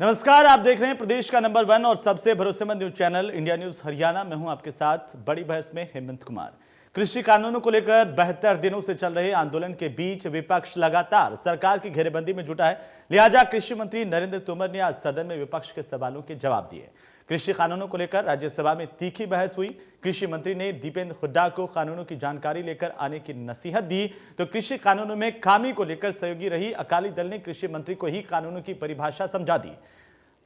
नमस्कार, आप देख रहे हैं प्रदेश का नंबर 1 और सबसे भरोसेमंद news channel India news Haryana. मैं हूं आपके साथ बड़ी बहस में हेमंत कुमार। कृषि कानूनों को लेकर 72 दिनों से चल रहे आंदोलन के बीच विपक्ष लगातार सरकार की घेरेबंदी में जुटा है। लिहाजा कृषि मंत्री नरेंद्र तोमर ने आज सदन में विपक्ष के सवालों के जवाब दिए। कृषि कानूनों को लेकर राज्यसभा में तीखी बहस हुई। कृषि मंत्री ने दीपेंद्र हुड्डा को कानूनों की जानकारी लेकर आने की नसीहत दी, तो कृषि कानूनों में खामी को लेकर सहयोगी रही अकाली दल ने कृषि मंत्री को ही कानूनों की परिभाषा समझा दी।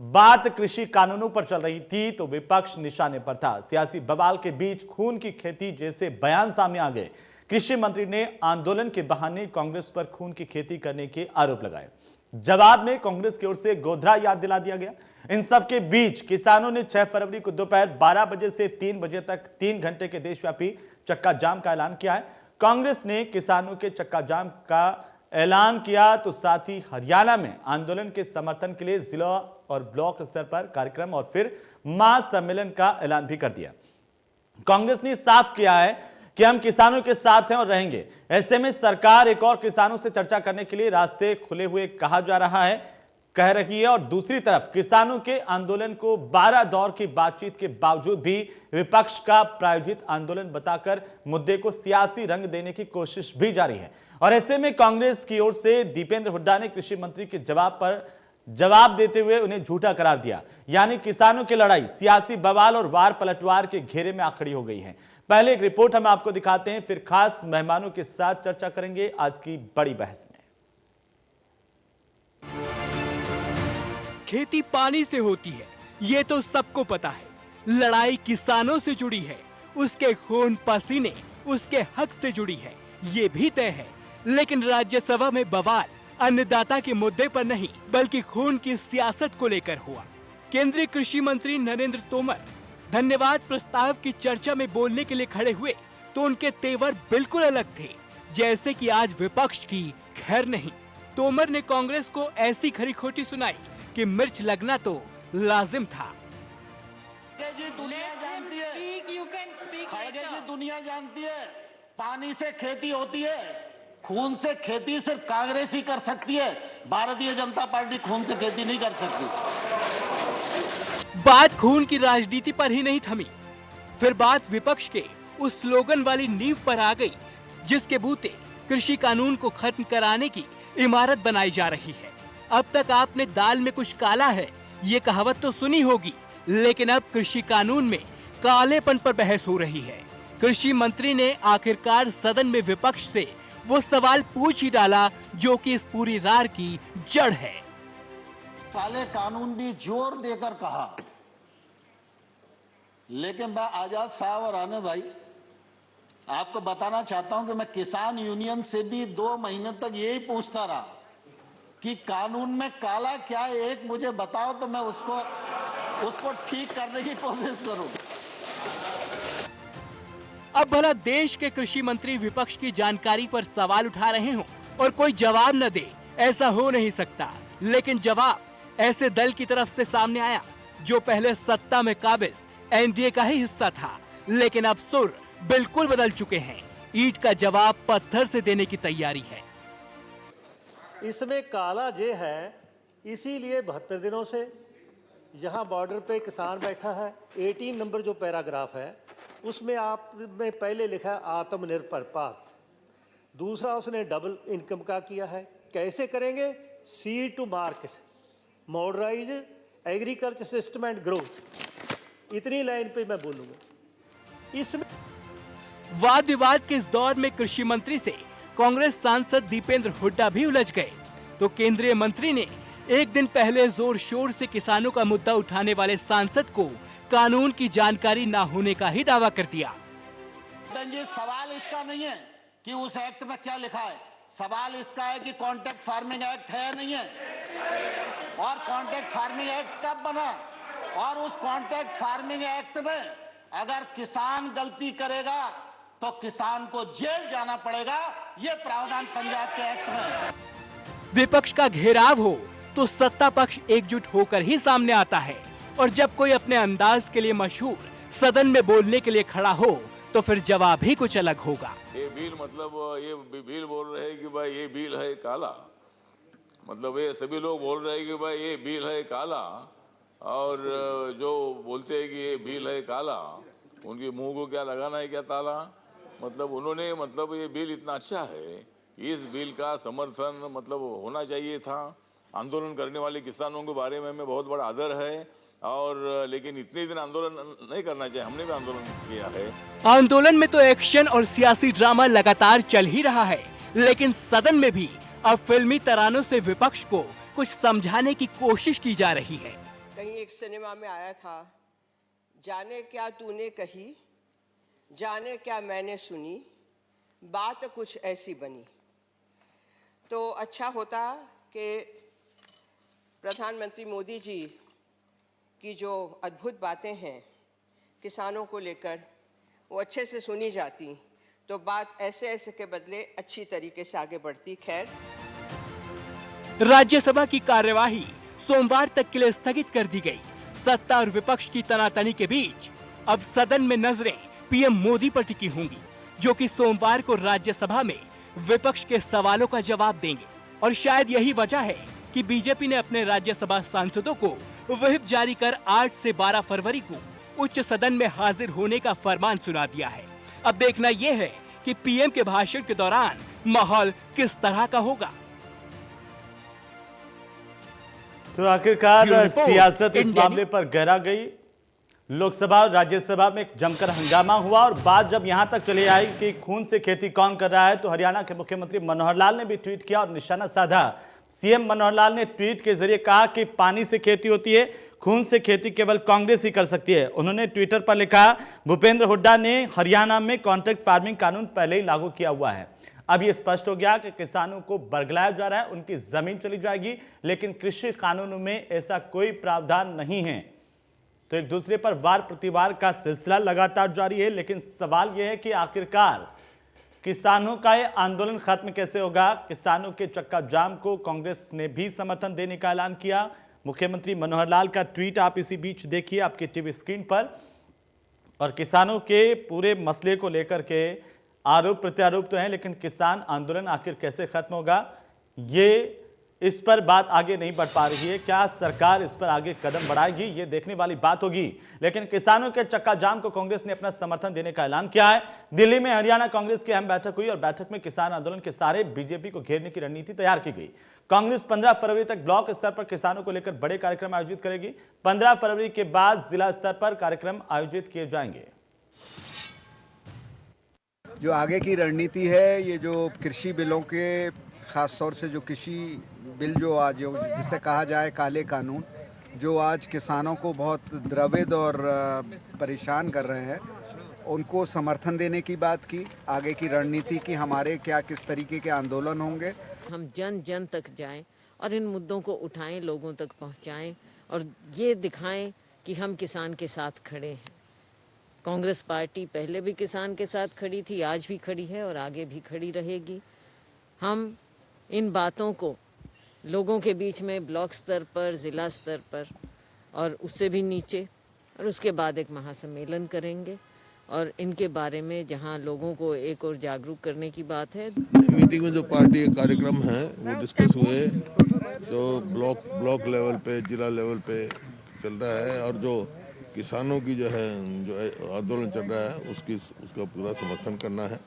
बात कृषि कानूनों पर चल रही थी तो विपक्ष निशाने पर था। सियासी बवाल के बीच खून की खेती जैसे बयान सामने आ गए। कृषि मंत्री ने आंदोलन के बहाने कांग्रेस पर खून की खेती करने के आरोप लगाए। जवाब में कांग्रेस की ओर से गोधरा याद दिला दिया गया। इन सब के बीच किसानों ने 6 फरवरी को दोपहर 12 बजे से 3 बजे तक 3 घंटे के देशव्यापी चक्का जाम का ऐलान किया है। कांग्रेस ने किसानों के चक्का जाम का ऐलान किया तो साथ ही हरियाणा में आंदोलन के समर्थन के लिए जिला और ब्लॉक स्तर पर कार्यक्रम और फिर महासम्मेलन का ऐलान भी कर दिया। कांग्रेस ने साफ किया है कि हम किसानों के साथ हैं और रहेंगे। ऐसे में सरकार एक और किसानों से चर्चा करने के लिए रास्ते खुले हुए कह रही है और दूसरी तरफ किसानों के आंदोलन को 12 दौर की बातचीत के बावजूद भी विपक्ष का प्रायोजित आंदोलन बताकर मुद्दे को सियासी रंग देने की कोशिश भी जारी है। और ऐसे में कांग्रेस की ओर से दीपेंद्र हुड्डा ने कृषि मंत्री के जवाब देते हुए उन्हें झूठा करार दिया। यानी किसानों की लड़ाई सियासी बवाल और वार पलटवार के घेरे में आखड़ी हो गई है। पहले एक रिपोर्ट हम आपको दिखाते हैं, फिर खास मेहमानों के साथ चर्चा करेंगे आज की बड़ी बहस में। खेती पानी से होती है, ये तो सबको पता है। लड़ाई किसानों से जुड़ी है, उसके खून पसीने उसके हक से जुड़ी है, ये भी तय है। लेकिन राज्यसभा में बवाल अन्नदाता के मुद्दे पर नहीं बल्कि खून की सियासत को लेकर हुआ। केंद्रीय कृषि मंत्री नरेंद्र तोमर धन्यवाद प्रस्ताव की चर्चा में बोलने के लिए खड़े हुए तो उनके तेवर बिल्कुल अलग थे, जैसे कि आज विपक्ष की खैर नहीं। तोमर ने कांग्रेस को ऐसी खरी खोटी सुनाई कि मिर्च लगना तो लाजिम था। जी दुनिया जानती है, खड़गे जी दुनिया जानती है, पानी से खेती होती है, खून से खेती सिर्फ कांग्रेस ही कर सकती है। भारतीय जनता पार्टी खून से खेती नहीं कर सकती। बात खून की राजनीति पर ही नहीं थमी, फिर बात विपक्ष के उस स्लोगन वाली नींव पर आ गई जिसके बूते कृषि कानून को खत्म कराने की इमारत बनाई जा रही है। अब तक आपने दाल में कुछ काला है ये कहावत तो सुनी होगी, लेकिन अब कृषि कानून में कालेपन पर बहस हो रही है। कृषि मंत्री ने आखिरकार सदन में विपक्ष से वो सवाल पूछ ही डाला जो कि इस पूरी रार की जड़ है। काले कानून भी जोर देकर कहा, लेकिन मैं आजाद साहब और आने भाई आपको बताना चाहता हूं कि मैं किसान यूनियन से भी 2 महीने तक यही पूछता रहा कि कानून में काला क्या है, एक मुझे बताओ तो मैं उसको ठीक करने की कोशिश करूं। अब भला देश के कृषि मंत्री विपक्ष की जानकारी पर सवाल उठा रहे हों और कोई जवाब न दे, ऐसा हो नहीं सकता। लेकिन जवाब ऐसे दल की तरफ से सामने आया जो पहले सत्ता में काबिज एनडीए का ही हिस्सा था, लेकिन अब सुर बिल्कुल बदल चुके हैं। ईंट का जवाब पत्थर से देने की तैयारी है। इसमें काला जे है, इसीलिए 72 दिनों से यहाँ बॉर्डर पे किसान बैठा है। 18 नंबर जो पैराग्राफ है उसमें आपने पहले लिखा है आत्मनिर्भर भारत, दूसरा उसने डबल इनकम का किया है। कैसे करेंगे? Seed to market, modernize agriculture system and growth. इतनी लाइन पे मैं बोलूंगा। इसमें वाद विवाद के इस दौर में कृषि मंत्री से कांग्रेस सांसद दीपेंद्र हुड्डा भी उलझ गए तो केंद्रीय मंत्री ने एक दिन पहले जोर शोर से किसानों का मुद्दा उठाने वाले सांसद को कानून की जानकारी न होने का ही दावा कर दिया। जी सवाल इसका नहीं है कि उस एक्ट में क्या लिखा है, सवाल इसका है कि कॉन्ट्रैक्ट फार्मिंग एक्ट है या नहीं है, और कॉन्ट्रैक्ट फार्मिंग एक्ट कब बना, और उस कॉन्ट्रैक्ट फार्मिंग एक्ट में अगर किसान गलती करेगा तो किसान को जेल जाना पड़ेगा। ये प्रावधान पंजाब के एक्ट में है। विपक्ष का घेराव हो तो सत्ता पक्ष एकजुट होकर ही सामने आता है, और जब कोई अपने अंदाज के लिए मशहूर सदन में बोलने के लिए खड़ा हो तो फिर जवाब ही कुछ अलग होगा। ये बिल मतलब ये बिल बोल रहे हैं कि भाई ये बिल है काला, मतलब ये सभी लोग बोल रहे हैं कि भाई ये बिल है काला, और जो बोलते हैं कि ये बिल है काला, उनके मुंह को क्या लगाना है क्या ताला। मतलब उन्होंने मतलब ये बिल इतना अच्छा है, इस बिल का समर्थन मतलब होना चाहिए था। आंदोलन करने वाले किसानों के बारे में हमें बहुत बड़ा आदर है, और लेकिन इतने दिन आंदोलन नहीं करना चाहिए। हमने भी आंदोलन किया है। आंदोलन में तो एक्शन और सियासी ड्रामा लगातार चल ही रहा है, लेकिन सदन में भी अब फिल्मी तरानों से विपक्ष को कुछ समझाने की कोशिश की जा रही है। कहीं एक सिनेमा में आया था, जाने क्या तूने कही, जाने क्या मैंने सुनी, बात कुछ ऐसी बनी। तो अच्छा होता कि प्रधानमंत्री मोदी जी की जो अद्भुत बातें हैं किसानों को लेकर, वो अच्छे से सुनी जाती, तो बात ऐसे ऐसे के बदले अच्छी तरीके से आगे बढ़ती। खैर, राज्यसभा की कार्यवाही सोमवार तक के लिए स्थगित कर दी गई। सत्ता और विपक्ष की तनातनी के बीच अब सदन में नजरें पीएम मोदी पर टिकी होंगी, जो कि सोमवार को राज्यसभा में विपक्ष के सवालों का जवाब देंगे। और शायद यही वजह है कि बीजेपी ने अपने राज्यसभा सांसदों को व्हिप जारी कर 8 से 12 फरवरी को उच्च सदन में हाजिर होने का फरमान सुना दिया है। अब देखना यह है कि पीएम के भाषण के दौरान माहौल किस तरह का होगा। तो आखिरकार ब्यूरो रिपोर्ट, सियासत इस इंडिया मामले पर गहरा गई। लोकसभा और राज्यसभा में जमकर हंगामा हुआ और बात जब यहां तक चली आई कि खून से खेती कौन कर रहा है, तो हरियाणा के मुख्यमंत्री मनोहर लाल ने भी ट्वीट किया और निशाना साधा। सीएम मनोहर लाल ने ट्वीट के जरिए कहा कि पानी से खेती होती है, खून से खेती केवल कांग्रेस ही कर सकती है। उन्होंने ट्विटर पर लिखा, भूपेंद्र हुड्डा ने हरियाणा में कॉन्ट्रैक्ट फार्मिंग कानून पहले ही लागू किया हुआ है। अब यह स्पष्ट हो गया कि किसानों को बरगलाया जा रहा है, उनकी जमीन चली जाएगी, लेकिन कृषि कानूनों में ऐसा कोई प्रावधान नहीं है। तो एक दूसरे पर वार प्रतिवार का सिलसिला लगातार जारी है, लेकिन सवाल यह है कि आखिरकार किसानों का यह आंदोलन खत्म कैसे होगा। किसानों के चक्का जाम को कांग्रेस ने भी समर्थन देने का ऐलान किया। मुख्यमंत्री मनोहर लाल का ट्वीट आप इसी बीच देखिए आपके टीवी स्क्रीन पर। और किसानों के पूरे मसले को लेकर के आरोप प्रत्यारोप तो हैं, लेकिन किसान आंदोलन आखिर कैसे खत्म होगा, ये इस पर बात आगे नहीं बढ़ पा रही है। क्या सरकार इस पर आगे कदम बढ़ाएगी, ये देखने वाली बात होगी। लेकिन किसानों के चक्का जाम को कांग्रेस ने अपना समर्थन देने का ऐलान किया है। दिल्ली में हरियाणा कांग्रेस की अहम बैठक हुई और बैठक में किसान आंदोलन के सारे बीजेपी को घेरने की रणनीति तैयार की गई। कांग्रेस 15 फरवरी तक ब्लॉक स्तर पर किसानों को लेकर बड़े कार्यक्रम आयोजित करेगी। 15 फरवरी के बाद जिला स्तर पर कार्यक्रम आयोजित किए जाएंगे। जो आगे की रणनीति है, ये जो कृषि बिलों के खास तौर से जो कृषि बिल जो आज जिसे कहा जाए काले कानून, जो आज किसानों को बहुत द्रवित और परेशान कर रहे हैं, उनको समर्थन देने की बात की। आगे की रणनीति की हमारे क्या किस तरीके के आंदोलन होंगे, हम जन जन तक जाएं और इन मुद्दों को उठाएं, लोगों तक पहुंचाएं और ये दिखाएं कि हम किसान के साथ खड़े हैं। कांग्रेस पार्टी पहले भी किसान के साथ खड़ी थी, आज भी खड़ी है और आगे भी खड़ी रहेगी। हम इन बातों को लोगों के बीच में ब्लॉक स्तर पर, जिला स्तर पर और उससे भी नीचे, और उसके बाद एक महासम्मेलन करेंगे और इनके बारे में जहां लोगों को एक और जागरूक करने की बात है। मीटिंग में जो पार्टी के कार्यक्रम हैं वो डिस्कस हुए, जो ब्लॉक लेवल पे, जिला लेवल पे चल रहा है, और जो किसानों की जो आंदोलन चल रहा है उसका पूरा समर्थन करना है।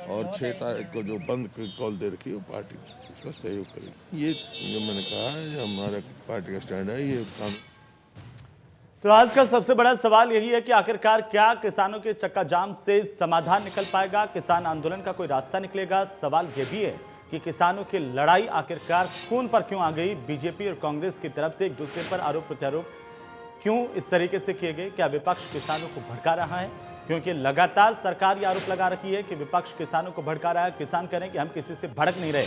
और 6 तारीख को जो बंद की कॉल दे रखी है वो पार्टी इसका सहयोग करेगी। ये जो मैंने कहा है हमारे पार्टी का स्टैंड है, ये काम। तो आज का सबसे बड़ा सवाल यही है कि आखिरकार क्या किसानों के चक्का जाम से समाधान निकल पाएगा, किसान आंदोलन का कोई रास्ता निकलेगा। सवाल यह भी है कि किसानों की लड़ाई आखिरकार खून पर क्यों आ गई। बीजेपी और कांग्रेस की तरफ से एक दूसरे पर आरोप प्रत्यारोप क्यों इस तरीके से किए गए। क्या विपक्ष किसानों को भड़का रहा है, क्योंकि लगातार सरकार ये आरोप लगा रखी है कि विपक्ष किसानों को भड़का रहा है। किसान कह रहे हैं कि हम किसी से भड़क नहीं रहे,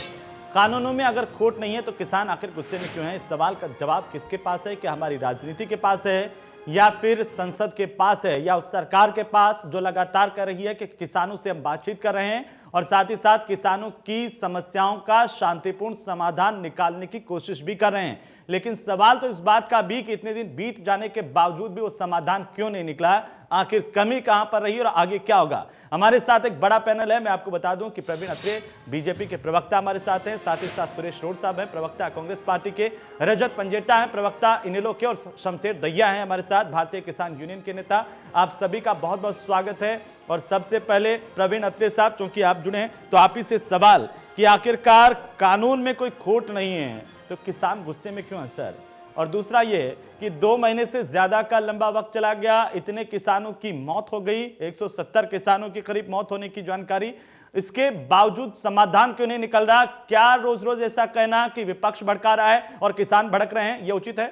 कानूनों में अगर खोट नहीं है तो किसान आखिर गुस्से में क्यों है। इस सवाल का जवाब किसके पास है, क्या हमारी राजनीति के पास है या फिर संसद के पास है, या उस सरकार के पास जो लगातार कह रही है कि किसानों से हम बातचीत कर रहे हैं और साथ ही साथ किसानों की समस्याओं का शांतिपूर्ण समाधान निकालने की कोशिश भी कर रहे हैं। लेकिन सवाल तो इस बात का भी कि इतने दिन बीत जाने के बावजूद भी वो समाधान क्यों नहीं निकला, आखिर कमी कहां पर रही और आगे क्या होगा। हमारे साथ एक बड़ा पैनल है। मैं आपको बता दूं कि प्रवीण अत्रे बीजेपी के प्रवक्ता हमारे साथ हैं, साथ ही साथ सुरेश रोड साहब हैं, प्रवक्ता कांग्रेस पार्टी के, रजत पंजेटा हैं, प्रवक्ता इनेलो के, और शमशेर दैया हैं हमारे साथ, भारतीय किसान यूनियन के नेता। आप सभी का बहुत बहुत स्वागत है। और सबसे पहले प्रवीण अत्रे साहब, चूंकि आप जुड़े हैं तो आप ही से सवाल कि आखिरकार कानून में कोई खोट नहीं है तो किसान गुस्से में क्यों है सर? और दूसरा ये कि 2 महीने से ज्यादा का लंबा वक्त चला गया, इतने किसानों की मौत हो गई, 170 किसानों की करीब मौत होने की जानकारी, इसके बावजूद समाधान क्यों नहीं निकल रहा? क्या रोज रोज ऐसा कहना कि विपक्ष भड़का रहा है और किसान भड़क रहे हैं, ये उचित है?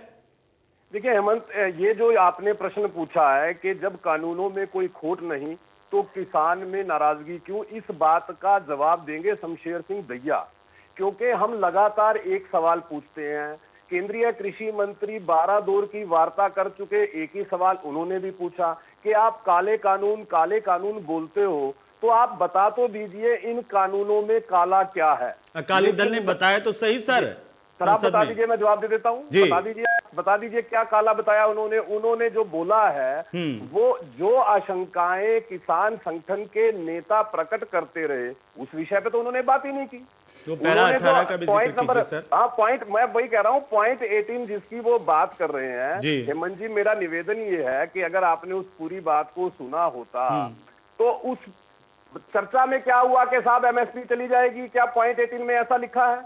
देखिए हेमंत, ये जो आपने प्रश्न पूछा है कि जब कानूनों में कोई खोट नहीं तो किसान में नाराजगी क्यों, इस बात का जवाब देंगे शमशेर सिंह दैया। क्योंकि हम लगातार एक सवाल पूछते हैं, केंद्रीय कृषि मंत्री 12 दौर की वार्ता कर चुके, एक ही सवाल उन्होंने भी पूछा कि आप काले कानून बोलते हो, तो आप बता तो दीजिए इन कानूनों में काला क्या है। अकाली दल ने बताया तो सही सर आप बता दीजिए, मैं जवाब दे देता हूँ। बता दीजिए क्या काला बताया उन्होंने जो बोला है वो जो आशंकाएं किसान संगठन के नेता प्रकट करते रहे उस विषय पे तो उन्होंने बात ही नहीं की। तो पैरा 18 का भी जिक्र कीजिए सर। हाँ, पॉइंट मैं वही कह रहा हूँ, पॉइंट 18 जिसकी वो बात कर रहे हैं हेमंत जी, मेरा निवेदन ये है कि अगर आपने उस पूरी बात को सुना होता तो उस चर्चा में क्या हुआ कि साहब एमएसपी चली जाएगी, क्या पॉइंट 18 में ऐसा लिखा है?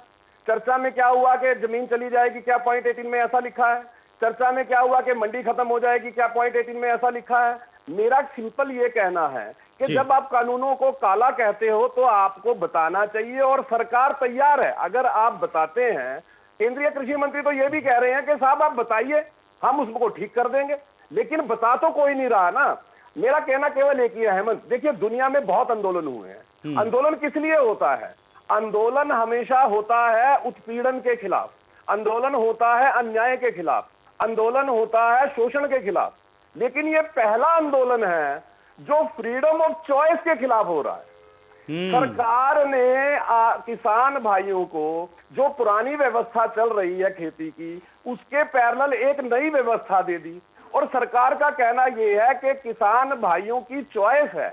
चर्चा में क्या हुआ कि जमीन चली जाएगी, क्या पॉइंट 18 में ऐसा लिखा है? चर्चा में क्या हुआ कि मंडी खत्म हो जाएगी, क्या पॉइंट 18 में ऐसा लिखा है? मेरा सिंपल ये कहना है कि जब आप कानूनों को काला कहते हो तो आपको बताना चाहिए और सरकार तैयार है। अगर आप बताते हैं, केंद्रीय कृषि मंत्री तो ये भी कह रहे हैं कि साहब आप बताइए, हम उसको ठीक कर देंगे, लेकिन बता तो कोई नहीं रहा ना। मेरा कहना केवल एक ही है हेमंत, देखिए दुनिया में बहुत आंदोलन हुए हैं। आंदोलन किस लिए होता है? आंदोलन हमेशा होता है उत्पीड़न के खिलाफ, आंदोलन होता है अन्याय के खिलाफ, आंदोलन होता है शोषण के खिलाफ, लेकिन ये पहला आंदोलन है जो फ्रीडम ऑफ चॉइस के खिलाफ हो रहा है। सरकार ने किसान भाइयों को जो पुरानी व्यवस्था चल रही है खेती की, उसके पैरेलल एक नई व्यवस्था दे दी और सरकार का कहना यह है कि किसान भाइयों की चॉइस है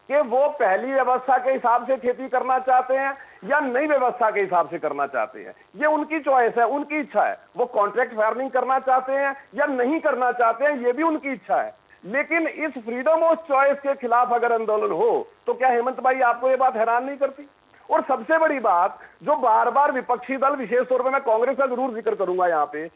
कि वो पहली व्यवस्था के हिसाब से खेती करना चाहते हैं या नई व्यवस्था के हिसाब से करना चाहते हैं। ये उनकी चॉइस है, उनकी इच्छा है। वो कॉन्ट्रैक्ट फार्मिंग करना चाहते हैं या नहीं करना चाहते हैं, ये भी उनकी इच्छा है। लेकिन इस फ्रीडम ऑफ चॉइस के खिलाफ अगर आंदोलन हो तो क्या हेमंत भाई आपको ये बात हैरान नहीं करती? और सबसे बड़ी बात जो बार बार विपक्षी दल, विशेष तौर पर मैं कांग्रेस का जरूर जिक्र करूंगा यहाँ पे,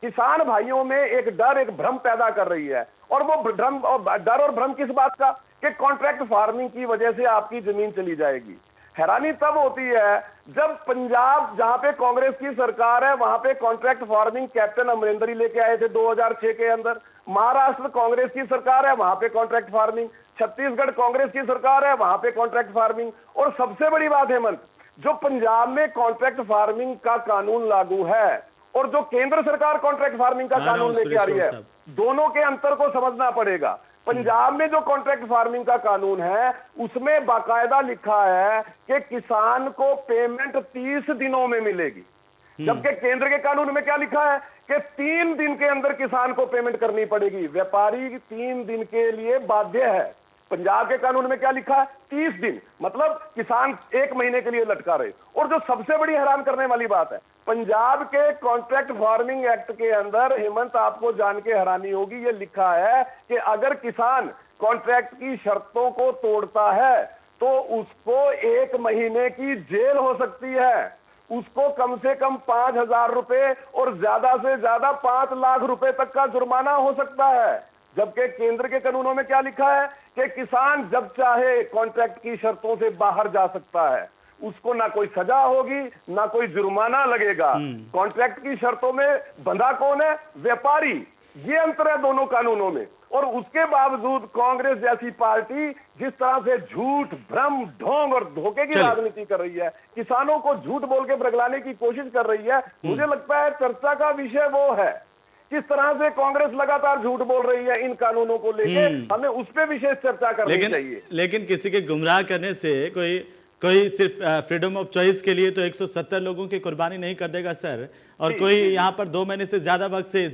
किसान भाइयों में एक डर, एक भ्रम पैदा कर रही है। और वो डर और भ्रम किस बात का? कि कॉन्ट्रैक्ट फार्मिंग की वजह से आपकी जमीन चली जाएगी। हैरानी तब होती है जब पंजाब, जहां पे कांग्रेस की सरकार है, वहां पे कॉन्ट्रैक्ट फार्मिंग कैप्टन अमरिंदर ही लेके आए थे 2006 के अंदर। महाराष्ट्र कांग्रेस की सरकार है, वहां पे कॉन्ट्रैक्ट फार्मिंग। छत्तीसगढ़ कांग्रेस की सरकार है, वहां पे कॉन्ट्रैक्ट फार्मिंग। और सबसे बड़ी बात हेमंत, जो पंजाब में कॉन्ट्रैक्ट फार्मिंग का कानून लागू है और जो केंद्र सरकार कॉन्ट्रैक्ट फार्मिंग का कानून लेके आ रही है, दोनों के अंतर को समझना पड़ेगा। पंजाब में जो कॉन्ट्रैक्ट फार्मिंग का कानून है उसमें बाकायदा लिखा है कि किसान को पेमेंट 30 दिनों में मिलेगी, जबकि केंद्र के कानून में क्या लिखा है कि 3 दिन के अंदर किसान को पेमेंट करनी पड़ेगी। व्यापारी 3 दिन के लिए बाध्य है। पंजाब के कानून में क्या लिखा है? 30 दिन, मतलब किसान 1 महीने के लिए लटका रहे। और जो सबसे बड़ी हैरान करने वाली बात है, पंजाब के कॉन्ट्रैक्ट फार्मिंग एक्ट के अंदर हेमंत आपको जान के हैरानी होगी, ये लिखा है कि अगर किसान कॉन्ट्रैक्ट की शर्तों को तोड़ता है तो उसको 1 महीने की जेल हो सकती है, उसको कम से कम 5,000 रुपए और ज्यादा से ज्यादा 5 लाख रुपए तक का जुर्माना हो सकता है। जबकि केंद्र के कानूनों में क्या लिखा है कि किसान जब चाहे कॉन्ट्रैक्ट की शर्तों से बाहर जा सकता है, उसको ना कोई सजा होगी ना कोई जुर्माना लगेगा। कॉन्ट्रैक्ट की शर्तों में बंधा कौन है? व्यापारी। ये अंतर है दोनों कानूनों में। और उसके बावजूद कांग्रेस जैसी पार्टी जिस तरह से झूठ, भ्रम, ढोंग और धोखे की राजनीति कर रही है, किसानों को झूठ बोल के बरगलाने की कोशिश कर रही है, मुझे लगता है चर्चा का विषय वो है किस तरह से कांग्रेस लगातार झूठ बोल रही है इन कानूनों को लेकर। हमें उस पर विशेष चर्चा करनी चाहिए। लेकिन किसी के गुमराह करने से कोई कोई सिर्फ फ्रीडम ऑफ चॉइस के लिए तो 170 लोगों की कुर्बानी नहीं कर देगा सर, और कोई यहाँ पर 2 महीने से ज्यादा वक्त से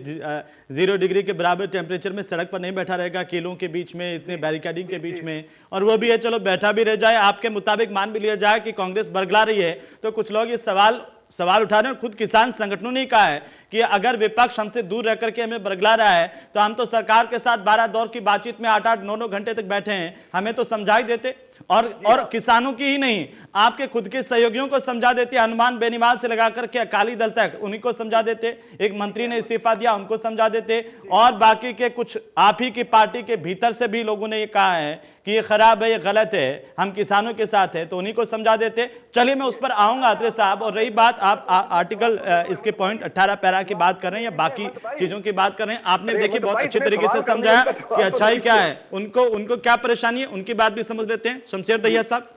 0 डिग्री के बराबर टेम्परेचर में सड़क पर नहीं बैठा रहेगा, कीलों के बीच में, इतने बैरिकेडिंग के बीच में। और वो भी है, चलो बैठा भी रह जाए, आपके मुताबिक मान भी लिया जाए कि कांग्रेस बरगला रही है, तो कुछ लोग ये सवाल उठा रहे हैं। खुद किसान संगठनों ने कहा है कि अगर विपक्ष हमसे दूर रह करके हमें बरगला रहा है तो हम तो सरकार के साथ 12 दौर की बातचीत में 8-8, 9-9 घंटे तक बैठे हैं, हमें तो समझाई देते। और किसानों की ही नहीं, आपके खुद के सहयोगियों को समझा देते, हनुमान बेनीवाल से लगा करके अकाली दल तक उन्हीं को समझा देते। एक मंत्री ने इस्तीफा दिया, उनको समझा देते, और बाकी के कुछ आप ही की पार्टी के भीतर से भी लोगों ने ये कहा है कि ये खराब है, ये गलत है, हम किसानों के साथ है, तो उन्हीं को समझा देते। चलिए मैं उस पर आऊंगा अत्रे साहब। और रही बात, आप आर्टिकल इसके पॉइंट 18 पैरा की बात कर रहे हैं या बाकी चीजों की बात कर रहे हैं, आपने देखिए बहुत अच्छे तरीके से समझाया कि अच्छाई क्या है, उनको क्या परेशानी है, उनकी बात भी समझ लेते हैं। शमशेर दहिया साहब,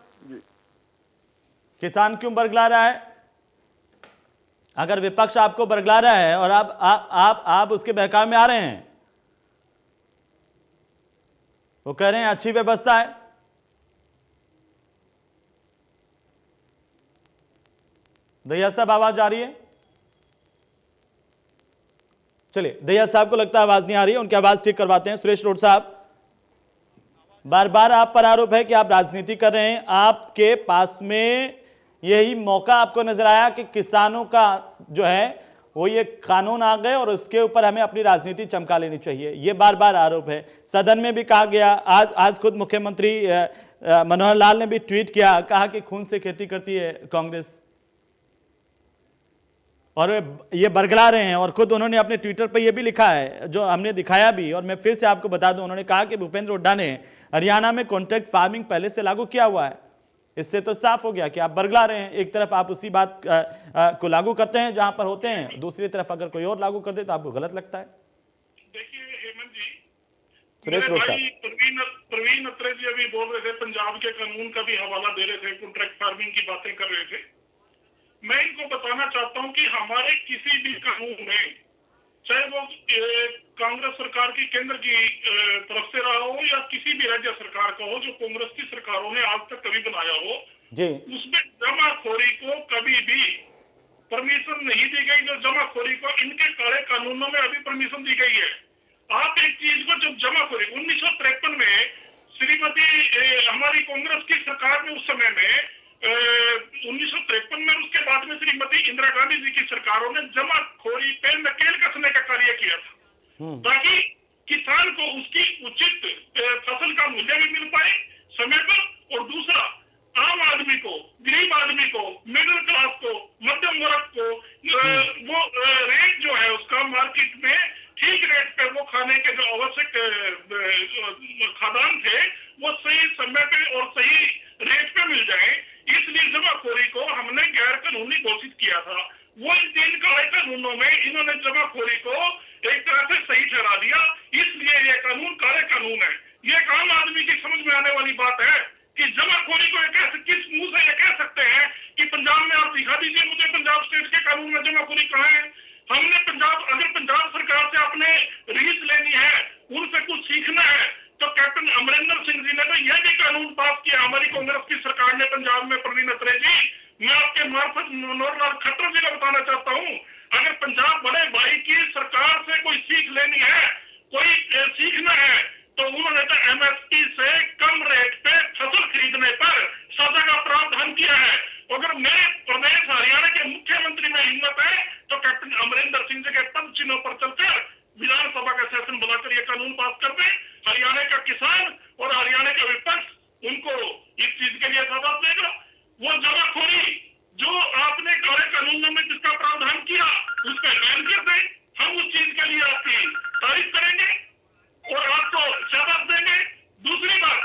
किसान क्यों बरगला रहा है? अगर विपक्ष आपको बरगला रहा है और आप उसके बहकावे में आ रहे हैं, वो कह रहे हैं अच्छी व्यवस्था है, दहिया साहब आवाज आ रही है? चलिए, दहिया साहब को लगता है आवाज नहीं आ रही है, उनकी आवाज ठीक करवाते हैं। सुरेश रोड साहब, बार बार आप पर आरोप है कि आप राजनीति कर रहे हैं, आपके पास में यही मौका आपको नजर आया कि किसानों का जो है वो ये कानून आ गए और उसके ऊपर हमें अपनी राजनीति चमका लेनी चाहिए, ये बार बार आरोप है। सदन में भी कहा गया, आज खुद मुख्यमंत्री मनोहर लाल ने भी ट्वीट किया, कहा कि खून से खेती करती है कांग्रेस, और ये बरगला रहे हैं। और खुद उन्होंने अपने ट्विटर पर ये भी लिखा है, जो हमने दिखाया भी, और मैं फिर से आपको बता दूं, उन्होंने कहा कि भूपेंद्र हुड्डा ने हरियाणा में कॉन्ट्रैक्ट फार्मिंग पहले से लागू किया हुआ है। इससे तो साफ हो गया कि आप बरगला रहे हैं। एक तरफ आप उसी बात को लागू करते हैं जहां पर होते हैं, दूसरी तरफ अगर कोई और लागू कर दे तो आपको गलत लगता है। देखिए हेमंत जी, सुरेश रोड साहब, प्रवीण अत्रे जी अभी बोल रहे थे, पंजाब के कानून का भी हवाला दे रहे थे, कॉन्ट्रैक्ट फार्मिंग की बातें कर रहे थे। मैं इनको बताना चाहता हूं कि हमारे किसी भी कानून में, चाहे वो कांग्रेस सरकार की केंद्र की तरफ से रहा हो या किसी भी राज्य सरकार का हो, जो कांग्रेस की सरकारों ने आज तक कभी बनाया हो जी, उसमें जमाखोरी को कभी भी परमिशन नहीं दी गई। जो जमाखोरी को इनके काले कानूनों में अभी परमिशन दी गई है। आप एक चीज को, जब जमाखोरी 1953 में श्रीमती हमारी कांग्रेस की सरकार ने उस समय में 1953 में, उसके बाद में श्रीमती इंदिरा गांधी जी की सरकारों ने जमाखोरी पे नकेल कसने का कार्य किया था, ताकि किसान को उसकी उचित फसल का मूल्य भी मिल पाए समय पर, और दूसरा आम आदमी को, गरीब आदमी को, मिडिल क्लास को, मध्यम वर्ग को वो रेट जो है उसका मार्केट में ठीक रेट पे वो खाने के जो आवश्यक खाद्यान्न थे वो सही समय पे और सही रेट पे मिल जाए। इसलिए जमाखोरी को हमने गैर कानूनी घोषित किया था। वो इन 3 काले कानूनों में इन्होंने जमाखोरी को एक तरह से सही ठहरा दिया, इसलिए ये कानून काले कानून है। ये एक आम आदमी की समझ में आने वाली बात है कि जमाखोरी को किस मुंह से ये कह सकते हैं कि पंजाब में आप दिखा दीजिए मुझे पंजाब स्टेट के कानून में जमाखोरी कहाँ है। हमने अगर पंजाब सरकार से आपने रीस लेनी है, उनसे कुछ सीखना है, तो कैप्टन अमरिंदर सिंह जी ने तो यह भी कानून पास किया, हमारी कांग्रेस की सरकार ने पंजाब में। प्रवीण अत्रे जी, मैं आपके मार्फत मनोहर लाल खट्टर जी को बताना चाहता हूँ, अगर पंजाब बड़े भाई की सरकार से कोई सीख लेनी है, कोई सीखना है, तो उन्होंने तो एमएसपी से कम रेट पे फसल खरीदने पर सजा का प्रावधान किया है। अगर मेरे प्रदेश हरियाणा के मुख्यमंत्री में हिम्मत है तो कैप्टन अमरिंदर सिंह जी के पद चिन्हों पर चलकर विधानसभा का सेशन बुलाकर यह कानून पास कर दे। हरियाणा का किसान और हरियाणा का विपक्ष उनको इस चीज के लिए सजा देगा। वो जमाखोरी जो आपने काले कानूनों में जिसका प्रावधान किया उस पर बैन कर दे, हम उस चीज के लिए आपकी तारीफ करेंगे और आपको शाबाश देंगे। दूसरी बात,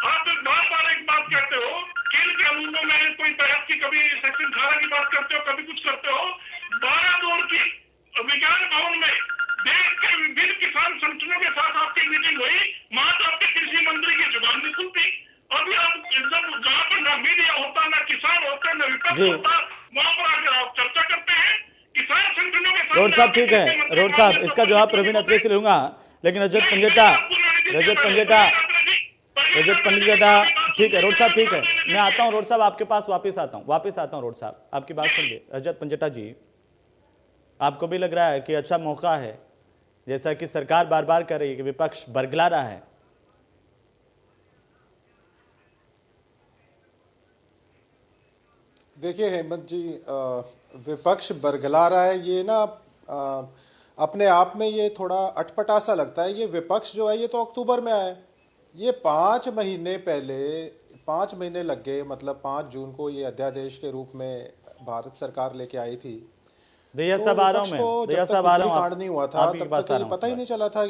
आप बार बार एक बात कहते हो कि इन कानूनों में कोई बहस की, कभी सेक्शन 18 की बात करते हो, कभी कुछ करते हो। 12 दौर की विज्ञान भवन में देश के विभिन्न किसान संगठनों के साथ आपकी मीटिंग हुई, वहां तो आपके कृषि मंत्री की जुबान नहीं खुलती। अभी आप जब जहाँ पर ना मीडिया होता, ना किसान होता, ना विपक्ष होता, वहां पर आकर आप चर्चा करते हैं किसान संगठनों के साथ। रोड साहब ठीक है, रोड साहब इसका जवाब प्रवीण अत्रे से लूंगा, लेकिन रजत पंजेटा ठीक है रोड साहब, ठीक है, मैं आता हूं रोड साहब आपके पास, वापस आता हूं रोड साहब, आपकी बात सुनिए। रजत पंजटा जी, आपको भी लग रहा है कि अच्छा मौका है, जैसा कि सरकार बार बार कह रही है कि विपक्ष बरगला रहा है? देखिए हेमंत जी, विपक्ष बरगला रहा है ये ना अपने आप में ये थोड़ा अटपटा सा लगता है। ये विपक्ष जो है ये तो अक्टूबर में आया है, ये 5 महीने पहले 5 महीने लग गए, मतलब 5 जून को ये अध्यादेश के रूप में भारत सरकार लेके आई थी। दया साहब आ रहा हूं मैं, दया साहब आ रहा हूं, कांड नहीं हुआ था तब तक पता ही नहीं चला था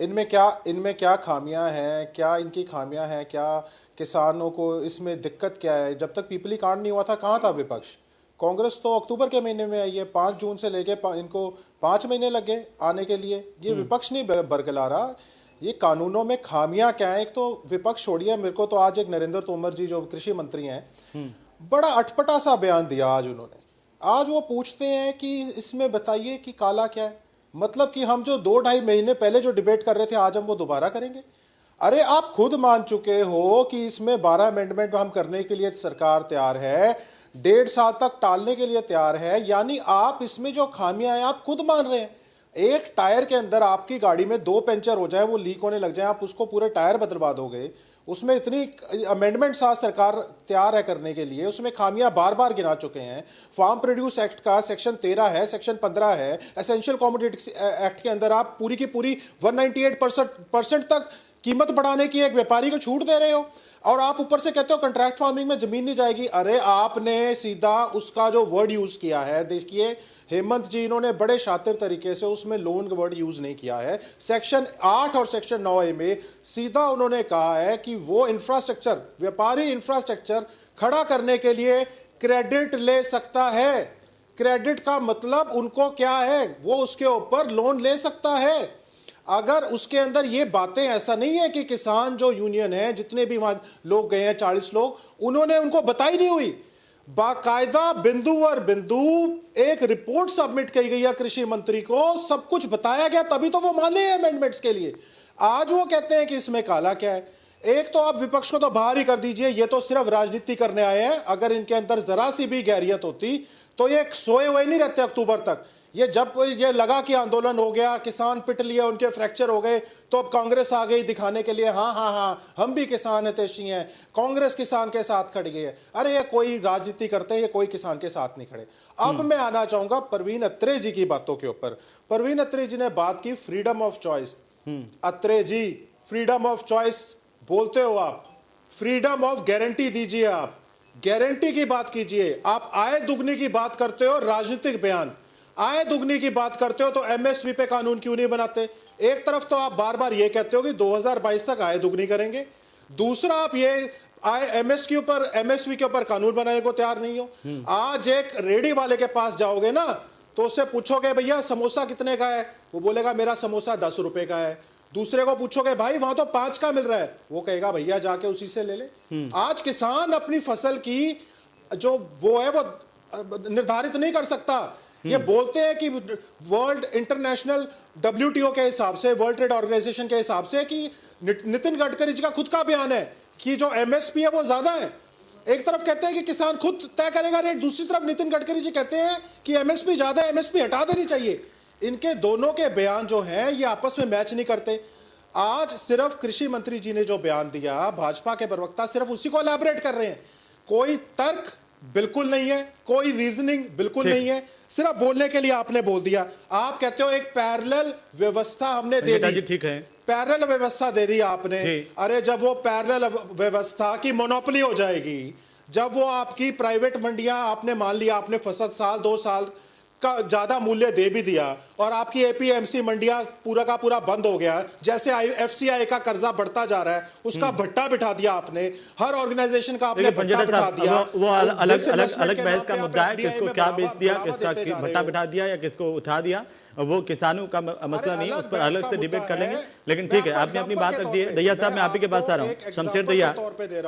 इनमें क्या खामियां हैं, क्या इनकी खामियां हैं, क्या किसानों को इसमें दिक्कत क्या है। जब तक पीपली कांड नहीं हुआ था कहाँ था विपक्ष? कांग्रेस तो अक्टूबर के महीने में आई है, 5 जून से लेके इनको 5 महीने लग गए आने के लिए। ये विपक्ष नहीं बरगला रहा, ये कानूनों में खामियां क्या है। एक तो विपक्ष छोड़िए, मेरे को तो आज एक नरेंद्र तोमर जी जो कृषि मंत्री हैं, बड़ा अटपटा सा बयान दिया आज उन्होंने। आज वो पूछते हैं कि इसमें बताइए कि काला क्या है, मतलब कि हम जो 2-2.5 महीने पहले जो डिबेट कर रहे थे आज हम वो दोबारा करेंगे। अरे आप खुद मान चुके हो कि इसमें 12 अमेंडमेंट हम करने के लिए सरकार तैयार है, 1.5 साल तक टालने के लिए तैयार है, यानी आप इसमें जो खामियां हैं आप खुद मान रहे हैं। एक टायर के अंदर आपकी गाड़ी में 2 पंचर हो जाए, वो लीक होने लग जाए, आप उसको पूरे टायर बर्बाद हो गए, उसमें इतनी अमेंडमेंट्स आज सरकार तैयार है करने के लिए, उसमें खामियां बार बार गिना चुके हैं। फार्म प्रोड्यूस एक्ट का सेक्शन 13 है, सेक्शन 15 है, एसेंशियल कमोडिटीज एक्ट के अंदर आप पूरी की पूरी 198% तक कीमत बढ़ाने की एक व्यापारी को छूट दे रहे हो, और आप ऊपर से कहते हो कंट्रैक्ट फार्मिंग में जमीन नहीं जाएगी। अरे आपने सीधा उसका जो वर्ड यूज किया है, देखिए हेमंत जी, इन्होंने बड़े शातिर तरीके से उसमें लोन का वर्ड यूज नहीं किया है। सेक्शन 8 और सेक्शन 9A में सीधा उन्होंने कहा है कि वो इंफ्रास्ट्रक्चर, व्यापारी इंफ्रास्ट्रक्चर खड़ा करने के लिए क्रेडिट ले सकता है। क्रेडिट का मतलब उनको क्या है, वो उसके ऊपर लोन ले सकता है। अगर उसके अंदर ये बातें, ऐसा नहीं है कि किसान जो यूनियन है, जितने भी वहां लोग गए हैं 40 लोग, उन्होंने उनको बताई नहीं हुई। बाकायदा बिंदुवार बिंदु एक रिपोर्ट सबमिट की गई है कृषि मंत्री को, सब कुछ बताया गया, तभी तो वो माने हैं अमेंडमेंट्स के लिए। आज वो कहते हैं कि इसमें काला क्या है। एक तो आप विपक्ष को तो बाहर ही कर दीजिए, ये तो सिर्फ राजनीति करने आए हैं। अगर इनके अंदर जरा सी भी गैरियत होती तो ये सोए हुए नहीं रहते अक्टूबर तक। ये जब ये लगा कि आंदोलन हो गया, किसान पिट लिया, उनके फ्रैक्चर हो गए, तो अब कांग्रेस आ गई दिखाने के लिए, हाँ हाँ हाँ हम भी किसान हितैषी हैं, कांग्रेस किसान के साथ खड़ी गई है। अरे ये कोई राजनीति करते हैं, ये कोई किसान के साथ नहीं खड़े। अब मैं आना चाहूंगा परवीन अत्रे जी की बातों के ऊपर। परवीन अत्रे जी ने बात की freedom of choice. Atre ji, freedom of choice बोलते हो आप, फ्रीडम ऑफ गारंटी दीजिए, आप गारंटी की बात कीजिए। आप आय दुगनी की बात करते हो, राजनीतिक बयान। आय दुगनी की बात करते हो तो एमएसपी पे कानून क्यों नहीं बनाते? एक तरफ तो आप बार बार ये कहते हो कि 2022 तक आय दुगनी करेंगे, दूसरा आप ये एमएसपी के ऊपर कानून बनाने को तैयार नहीं हो। आज एक रेडी वाले के पास जाओगे ना तो उससे पूछोगे भैया समोसा कितने का है, वो बोलेगा मेरा समोसा 10 रुपए का है। दूसरे को पूछोगे भाई वहां तो 5 का मिल रहा है, वो कहेगा भैया जाके उसी से ले ले। आज किसान अपनी फसल की जो वो है वो निर्धारित नहीं कर सकता। ये बोलते हैं कि वर्ल्ड इंटरनेशनल WTO के हिसाब से, वर्ल्ड ट्रेड ऑर्गेनाइजेशन के हिसाब से, कि नितिन गडकरी जी का खुद का बयान है कि जो MSP है वो ज्यादा है। एक तरफ कहते हैं कि किसान खुद तय करेगा रेट, दूसरी तरफ नितिन गडकरी जी कहते हैं कि MSP ज्यादा है, MSP हटा देनी चाहिए। इनके दोनों के बयान जो हैं ये आपस में मैच नहीं करते। आज सिर्फ कृषि मंत्री जी ने जो बयान दिया, भाजपा के प्रवक्ता सिर्फ उसी को एलैबोरेट कर रहे हैं। कोई तर्क बिल्कुल नहीं है, कोई रीजनिंग बिल्कुल नहीं है, सिर्फ बोलने के लिए आपने बोल दिया। आप कहते हो एक पैरेलल व्यवस्था हमने दे दी, ठीक है, पैरेलल व्यवस्था दे दी आपने। अरे जब वो पैरेलल व्यवस्था की मोनोपोली हो जाएगी, जब वो आपकी प्राइवेट मंडियां, आपने मान लिया आपने फसल साल 2 साल का ज्यादा मूल्य दे भी दिया और आपकी APMC मंडियां पूरा का पूरा बंद हो गया, जैसे FCI का कर्जा बढ़ता जा रहा है उसका भट्टा बिठा दिया आपने, हर ऑर्गेनाइजेशन का आपने भट्टा बिठा दिया। वो अलग बहस का मुद्दा है, किसको क्या बेच दिया, किसका भट्टा बिठा दिया या किसको उठा दिया, वो किसानों का मसला नहीं है, उस पर अलग से डिबेट कर लेंगे। लेकिन ठीक है, आपने अपनी बात रख दी है। दैया साहब मैं आप ही के पास आ रहा हूँ।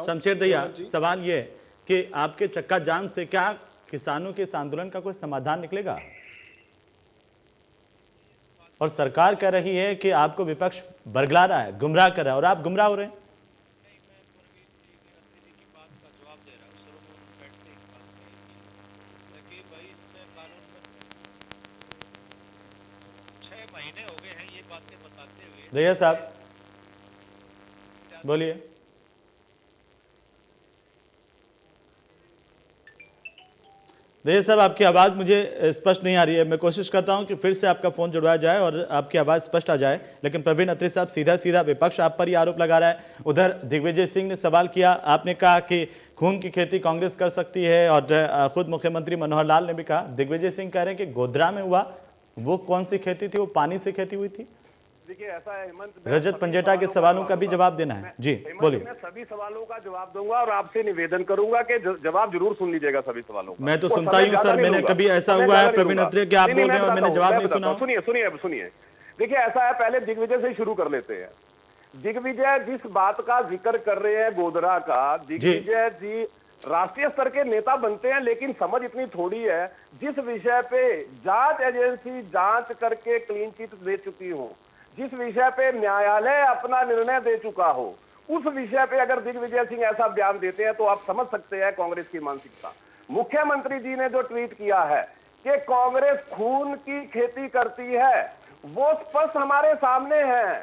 शमशेर दैया, सवाल ये कि आपके चक्का जाम से क्या किसानों के इस आंदोलन का कोई समाधान निकलेगा? और सरकार कह रही है कि आपको विपक्ष बरगला रहा है, गुमराह कर रहा है, और आप गुमराह हो रहे हैं। महीने हो गए हैं ये बातें बताते हुए। रैया साहब बोलिए। रैया साहब आपकी आवाज़ मुझे स्पष्ट नहीं आ रही है। मैं कोशिश करता हूं कि फिर से आपका फ़ोन जुड़वाया जाए और आपकी आवाज़ स्पष्ट आ जाए, लेकिन प्रवीण अत्री साहब सीधा सीधा विपक्ष आप पर ही आरोप लगा रहा है। उधर दिग्विजय सिंह ने सवाल किया, आपने कहा कि खून की खेती कांग्रेस कर सकती है, और खुद मुख्यमंत्री मनोहर लाल ने भी कहा। दिग्विजय सिंह कह रहे हैं कि गोधरा में हुआ वो कौन सी खेती थी, वो पानी से खेती हुई थी। देखिए ऐसा है हेमंत, रजत पंजेटा के सवालों का भी जवाब देना है। जी बोलिए। मैं सभी सवालों का जवाब दूंगा और आपसे निवेदन करूंगा कि जवाब जरूर सुन लीजिएगा सभी सवालों का। मैं तो सुनता ही हूँ सर, मैंने कभी ऐसा हुआ है प्रवीण अत्री कि आप बोल रहे हैं और मैंने जवाब नहीं सुना। सुनिए देखिए ऐसा है, पहले दिग्विजय से ही शुरू कर लेते हैं। दिग्विजय जिस बात का जिक्र कर रहे हैं गोधरा का, दिग्विजय जी राष्ट्रीय स्तर के नेता बनते हैं, लेकिन समझ इतनी थोड़ी है जिस विषय पे जांच एजेंसी जांच करके क्लीन चिट दे चुकी हो, जिस विषय पे न्यायालय अपना निर्णय दे चुका हो, उस विषय पे अगर दिग्विजय सिंह ऐसा बयान देते हैं तो आप समझ सकते हैं कांग्रेस की मानसिकता। मुख्यमंत्री जी ने जो ट्वीट किया है कि कांग्रेस खून की खेती करती है, वो स्पष्ट हमारे सामने है।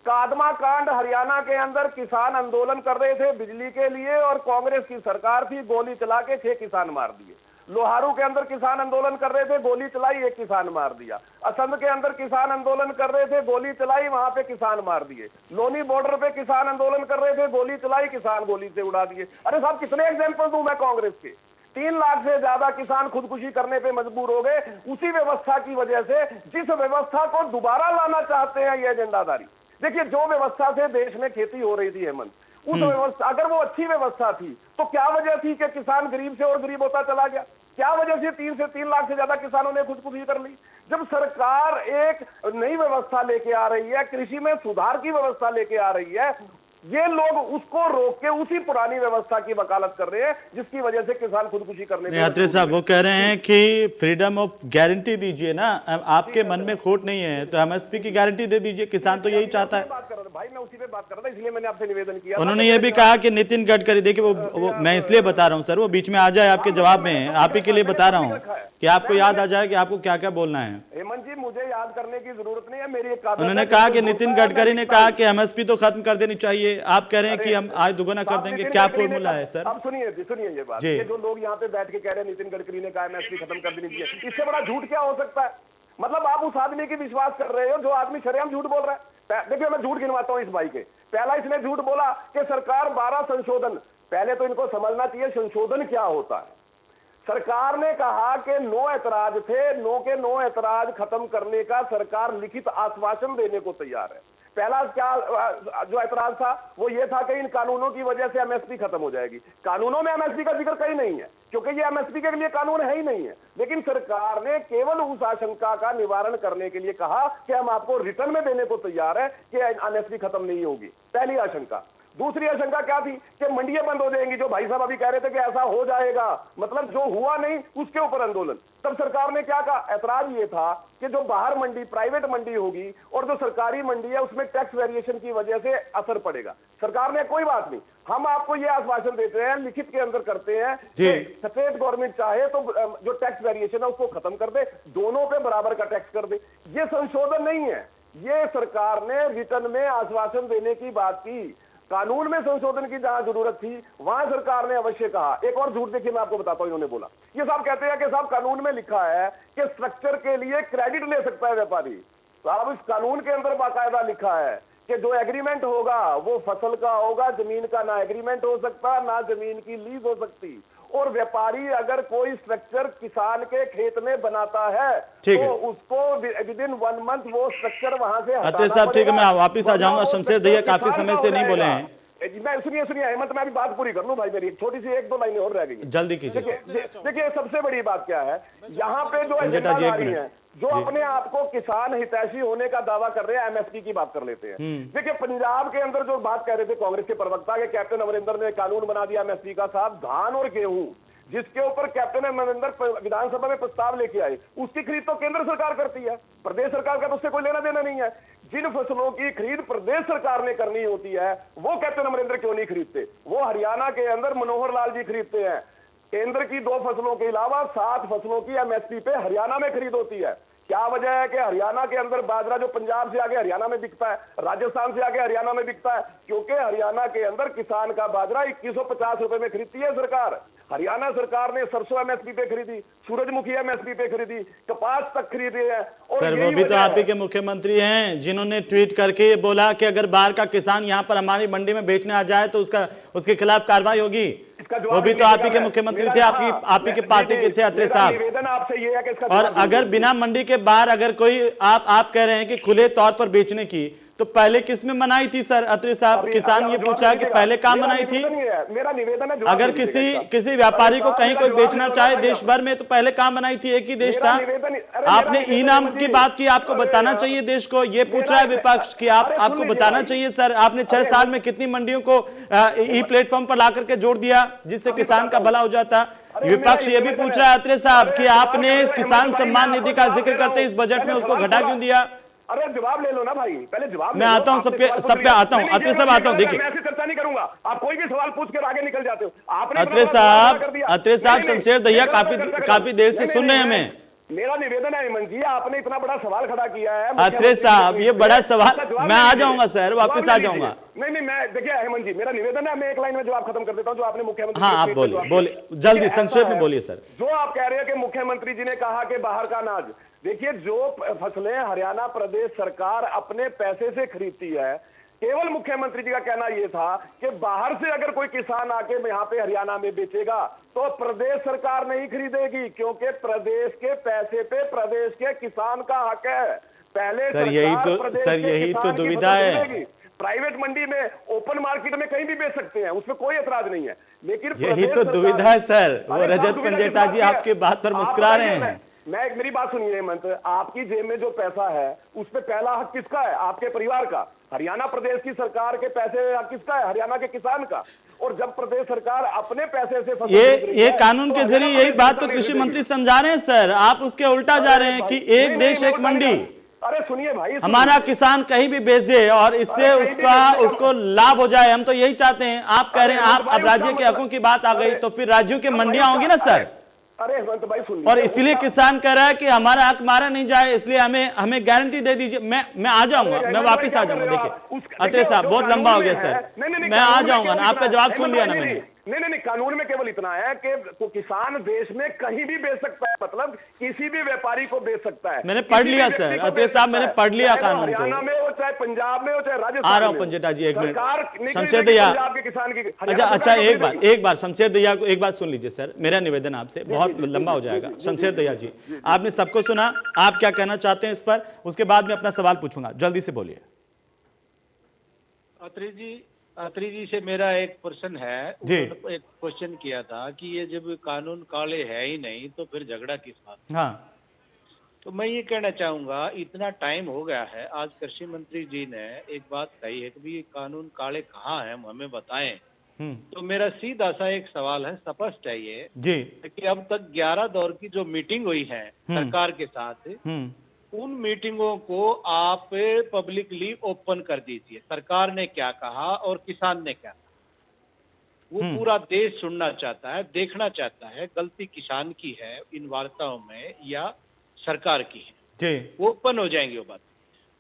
कादमा कांड हरियाणा के अंदर किसान आंदोलन कर रहे थे बिजली के लिए और कांग्रेस की सरकार थी, गोली चला के 6 किसान मार दिए। लोहारू के अंदर किसान आंदोलन कर रहे थे, गोली चलाई, 1 किसान मार दिया। असंध के अंदर किसान आंदोलन कर रहे थे, गोली चलाई, वहां पे किसान मार दिए। लोनी बॉर्डर पे किसान आंदोलन कर रहे थे, गोली चलाई, किसान गोली से उड़ा दिए। अरे साहब कितने एग्जाम्पल दूं मैं कांग्रेस के। 3 लाख से ज्यादा किसान खुदकुशी करने पे मजबूर हो गए उसी व्यवस्था की वजह से, जिस व्यवस्था को दोबारा लाना चाहते हैं ये एजेंडाधारी। देखिए जो व्यवस्था से देश में खेती हो रही थी हेमंत, उस व्यवस्था अगर वो अच्छी व्यवस्था थी तो क्या वजह थी कि किसान गरीब से और गरीब होता चला गया? क्या वजह से 3 लाख से ज्यादा किसानों ने खुदकुशी कर ली? जब सरकार एक नई व्यवस्था लेके आ रही है, कृषि में सुधार की व्यवस्था लेके आ रही है, ये लोग उसको रोक के उसी पुरानी व्यवस्था की वकालत कर रहे हैं जिसकी वजह से किसान खुदकुशी करने अत्री साहब वो कह रहे हैं कि फ्रीडम ऑफ गारंटी दीजिए ना, आपके मन में खोट नहीं है तो एमएसपी की गारंटी दे दीजिए, किसान तो यही चाहता है। भाई मैं उसी पे बात कर रहा था, इसलिए मैंने आपसे निवेदन किया। उन्होंने ये भी कहा कि नितिन गडकरी, देखिए वो मैं इसलिए बता रहा हूँ सर, वो बीच में आ जाए आपके जवाब में, आप ही के लिए बता रहा हूँ कि आपको याद आ जाए कि आपको क्या क्या बोलना है। हेमंत जी मुझे याद करने की जरूरत नहीं है, मेरी उन्होंने कहा कि नितिन गडकरी ने कहा कि एमएसपी तो खत्म कर देनी चाहिए, आप कह रहे हैं कि हम आज दुगना कर देंगे, क्या फॉर्मूला है सर? अब सुनिए ये बात, ये जो लोग यहाँ पे बैठ के कह रहे हैं नितिन गडकरी ने कहा एमएसपी खत्म कर देनी चाहिए, इससे बड़ा झूठ क्या हो सकता है? मतलब आप उस आदमी की विश्वास कर रहे हो जो आदमी शरेआम झूठ बोल रहा है। देखिए मैं झूठ गिनवाता हूँ इस भाई के। पहला इसने झूठ बोला कि सरकार 12 संशोधन, पहले तो इनको समझना चाहिए संशोधन क्या होता है। सरकार ने कहा कि 9 ऐतराज थे, 9 के 9 ऐतराज खत्म करने का सरकार लिखित आश्वासन देने को तैयार है। पहला क्या जो ऐतराज था वो ये था कि इन कानूनों की वजह से एमएसपी खत्म हो जाएगी। कानूनों में एमएसपी का जिक्र कहीं नहीं है क्योंकि ये एमएसपी के लिए कानून है ही नहीं है, लेकिन सरकार ने केवल उस आशंका का निवारण करने के लिए कहा कि हम आपको रिटर्न में देने को तैयार है कि एमएसपी खत्म नहीं होगी। पहली आशंका। दूसरी आशंका क्या थी कि मंडियां बंद हो जाएंगी, जो भाई साहब अभी कह रहे थे कि ऐसा हो जाएगा, मतलब जो हुआ नहीं उसके ऊपर आंदोलन। तब सरकार ने क्या कहा? ऐतराज ये था कि जो बाहर मंडी प्राइवेट मंडी होगी और जो सरकारी मंडी है उसमें टैक्स वेरिएशन की वजह से असर पड़ेगा। सरकार ने कोई बात नहीं, हम आपको ये आश्वासन देते हैं, लिखित के अंदर करते हैं कि स्टेट गवर्नमेंट चाहे तो जो टैक्स वेरिएशन है उसको खत्म कर दे, दोनों पे बराबर का टैक्स कर दे। ये संशोधन नहीं है, ये सरकार ने रिटर्न में आश्वासन देने की बात की। कानून में संशोधन की जहां जरूरत थी वहां सरकार ने अवश्य कहा। एक और झूठ देखिए मैं आपको बताता हूं, इन्होंने बोला ये साहब कहते हैं कि साहब कानून में लिखा है कि स्ट्रक्चर के लिए क्रेडिट ले सकता है व्यापारी। साहब इस कानून के अंदर बाकायदा लिखा है कि जो एग्रीमेंट होगा वो फसल का होगा, जमीन का ना एग्रीमेंट हो सकता ना जमीन की लीज हो सकती। और व्यापारी अगर कोई स्ट्रक्चर किसान के खेत में बनाता है तो उसको विद इन 1 मंथ वो स्ट्रक्चर वहां से अत्री साहब ठीक है, मैं वापिस आ जाऊंगा। शमशेर दहिया काफी समय से नहीं बोले हैं। मैं सुनिए हेमंत, मैं अभी बात पूरी कर लूं भाई, मेरी छोटी सी 1-2 लाइनें और रह गई, जल्दी कीजिए। देखिए सबसे बड़ी बात क्या है यहाँ पे जो एजेंडाधारी है, जो अपने आप को किसान हितैषी होने का दावा कर रहे हैं, एमएसपी की बात कर लेते हैं। देखिए पंजाब के अंदर जो बात कह रहे थे कांग्रेस के प्रवक्ता के कैप्टन अमरिंदर ने कानून बना दिया एमएसपी का। साहब धान और गेहूं जिसके ऊपर कैप्टन अमरिंदर विधानसभा में प्रस्ताव लेके आए, उसकी खरीद तो केंद्र सरकार करती है, प्रदेश सरकार का तो उससे कोई लेना देना नहीं है। जिन फसलों की खरीद प्रदेश सरकार ने करनी होती है वो कैप्टन अमरिंदर क्यों नहीं खरीदते? वो हरियाणा के अंदर मनोहर लाल जी खरीदते हैं। केंद्र की 2 फसलों के अलावा 7 फसलों की एमएसपी पे हरियाणा में खरीद होती है। क्या वजह है कि हरियाणा के अंदर बाजरा जो पंजाब से आगे हरियाणा में बिकता है, राजस्थान से आगे हरियाणा में बिकता है? क्योंकि हरियाणा के अंदर किसान का बाजरा 2150 रुपए में खरीदती है सरकार। हरियाणा सरकार ने सरसों एमएसपी पे खरीदी, सूरजमुखी एमएसपी पे खरीदी, कपास तक खरीदे हैं। और सर वो भी तो आप ही के मुख्यमंत्री हैं जिन्होंने ट्वीट करके बोला कि अगर बाहर का किसान यहाँ पर हमारी मंडी में बेचने आ जाए तो उसके खिलाफ कार्रवाई होगी। वो भी तो आप ही के मुख्यमंत्री थे, आप ही के पार्टी के थे अत्रे साहब। निवेदन आपसे ये है कि इसका और अगर बिना मंडी के बाहर अगर कोई आप कह रहे हैं कि खुले तौर पर बेचने की, तो पहले किस में मनाई थी सर अत्रे साहब? किसान ये पूछा कि पहले कहां मनाई थी? मेरा निवेदन है, अगर किसी व्यापारी को कहीं कोई बेचना चाहे देश भर में तो पहले कहां बनाई थी? एक ही देश था। आपने ई नाम की बात की, आपको बताना चाहिए देश को। ये पूछ रहा है विपक्ष कि आपको बताना चाहिए सर, आपने 6 साल में कितनी मंडियों को ई प्लेटफॉर्म पर ला करके जोड़ दिया जिससे किसान का भला हो जाता। विपक्ष ये भी पूछ रहा है अत्रे साहब कि आपने किसान सम्मान निधि का जिक्र करते इस बजट में उसको घटा क्यों दिया? अरे जवाब ले लो ना भाई, पहले जवाब। मैं आता हूँ सब पे आता हूँ अत्रे साहब, आता हूँ। देखिए मैं ऐसी चर्चा नहीं करूंगा, आप कोई भी सवाल पूछ कर आगे निकल जाते हो। आपने अत्रे साहब शमशेर दहिया काफी देर से सुन रहे हैं हमें। मेरा निवेदन है हेमंत जी, आपने इतना बड़ा सवाल खड़ा किया है। अत्रे साहब ये बड़ा सवाल, मैं आ जाऊंगा सर, वापस आ जाऊंगा। नहीं मैं देखिए हेमंत जी, मेरा निवेदन है, मैं एक लाइन में जवाब खत्म कर देता हूं जो आपने मुख्यमंत्री। हाँ आप बोलिए जल्दी संक्षेप में बोलिए सर। जो आप कह रहे हैं कि मुख्यमंत्री जी ने कहा कि बाहर का अनाज, देखिए जो फसलें हरियाणा प्रदेश सरकार अपने पैसे से खरीदती है, केवल मुख्यमंत्री जी का कहना यह था कि बाहर से अगर कोई किसान आके यहाँ पे हरियाणा में बेचेगा तो प्रदेश सरकार नहीं खरीदेगी, क्योंकि प्रदेश के पैसे पे प्रदेश के किसान का हक है। पहले सर यही तो दुविधा है। प्राइवेट मंडी में ओपन मार्केट में कहीं भी बेच सकते हैं, उसमें कोई ऐतराज नहीं है, लेकिन यही तो दुविधा है सर। वो रजत पंजेटा जी आपके बात पर मुस्कुरा रहे हैं। मेरी बात सुनिए हेमंत, आपकी जेब में जो पैसा है उस पे पहला हक किसका है? आपके परिवार का। हरियाणा प्रदेश की सरकार के पैसे किसका है? हरियाणा के किसान का। और जब प्रदेश सरकार अपने पैसे से ये कानून के जरिए यही बात तो कृषि मंत्री समझा रहे हैं सर, आप उसके उल्टा जा रहे हैं कि एक देश एक मंडी। अरे सुनिए भाई, हमारा किसान कहीं भी बेच दे और इससे उसको लाभ हो जाए, हम तो यही चाहते हैं। आप कह रहे हैं आप अब राज्य के हकों की बात आ गई तो फिर राज्यों की मंडियां होंगी ना सर। अरे हेमंत भाई सुनिए, और इसलिए किसान कह रहा है कि हमारा हक मारा नहीं जाए, इसलिए हमें गारंटी दे दीजिए। मैं आ जाऊंगा, मैं वापस आ जाऊंगा। देखिए अत्रे साहब बहुत लंबा हो गया सर, मैं आ जाऊंगा ना, आपका जवाब सुन लिया ना मैंने। नहीं कानून में केवल इतना है कि किसान देश में कहीं भी बेच सकता है, मतलब किसी भी व्यापारी को बेच सकता है। मैंने पढ़ लिया सर अत्रे साहब, मैंने पढ़ लिया कानून को। हरियाणा में हो चाहे पंजाब में हो चाहे राजस्थान। आ रहा हूँ पंजेटा जी, एक मिनट। शमशेर दहिया, अच्छा एक बार शमशेर दहिया को एक बात सुन लीजिए सर, मेरा निवेदन आपसे, बहुत लंबा हो जाएगा। शमशेर दहिया जी, आपने सबको सुना, आप क्या कहना चाहते हैं इस पर? उसके बाद में अपना सवाल पूछूंगा, जल्दी से बोलिए। अत्री जी से मेरा एक प्रश्न है। उन्होंने एक क्वेश्चन किया था कि ये जब कानून काले है ही नहीं तो फिर झगड़ा किस बात? हाँ। तो मैं ये कहना चाहूंगा, इतना टाइम हो गया है, आज कृषि मंत्री जी ने एक बात कही है कि भाई कानून काले कहाँ हैं, हमें बताएं। तो मेरा सीधा सा एक सवाल है, स्पष्ट है ये जी कि अब तक 11 दौर की जो मीटिंग हुई है सरकार के साथ, उन मीटिंगों को आप पब्लिकली ओपन कर दीजिए। सरकार ने क्या कहा और किसान ने क्या कहा, वो पूरा देश सुनना चाहता है, देखना चाहता है गलती किसान की है इन वार्ताओं में या सरकार की है। वो ओपन हो जाएंगे वो बात।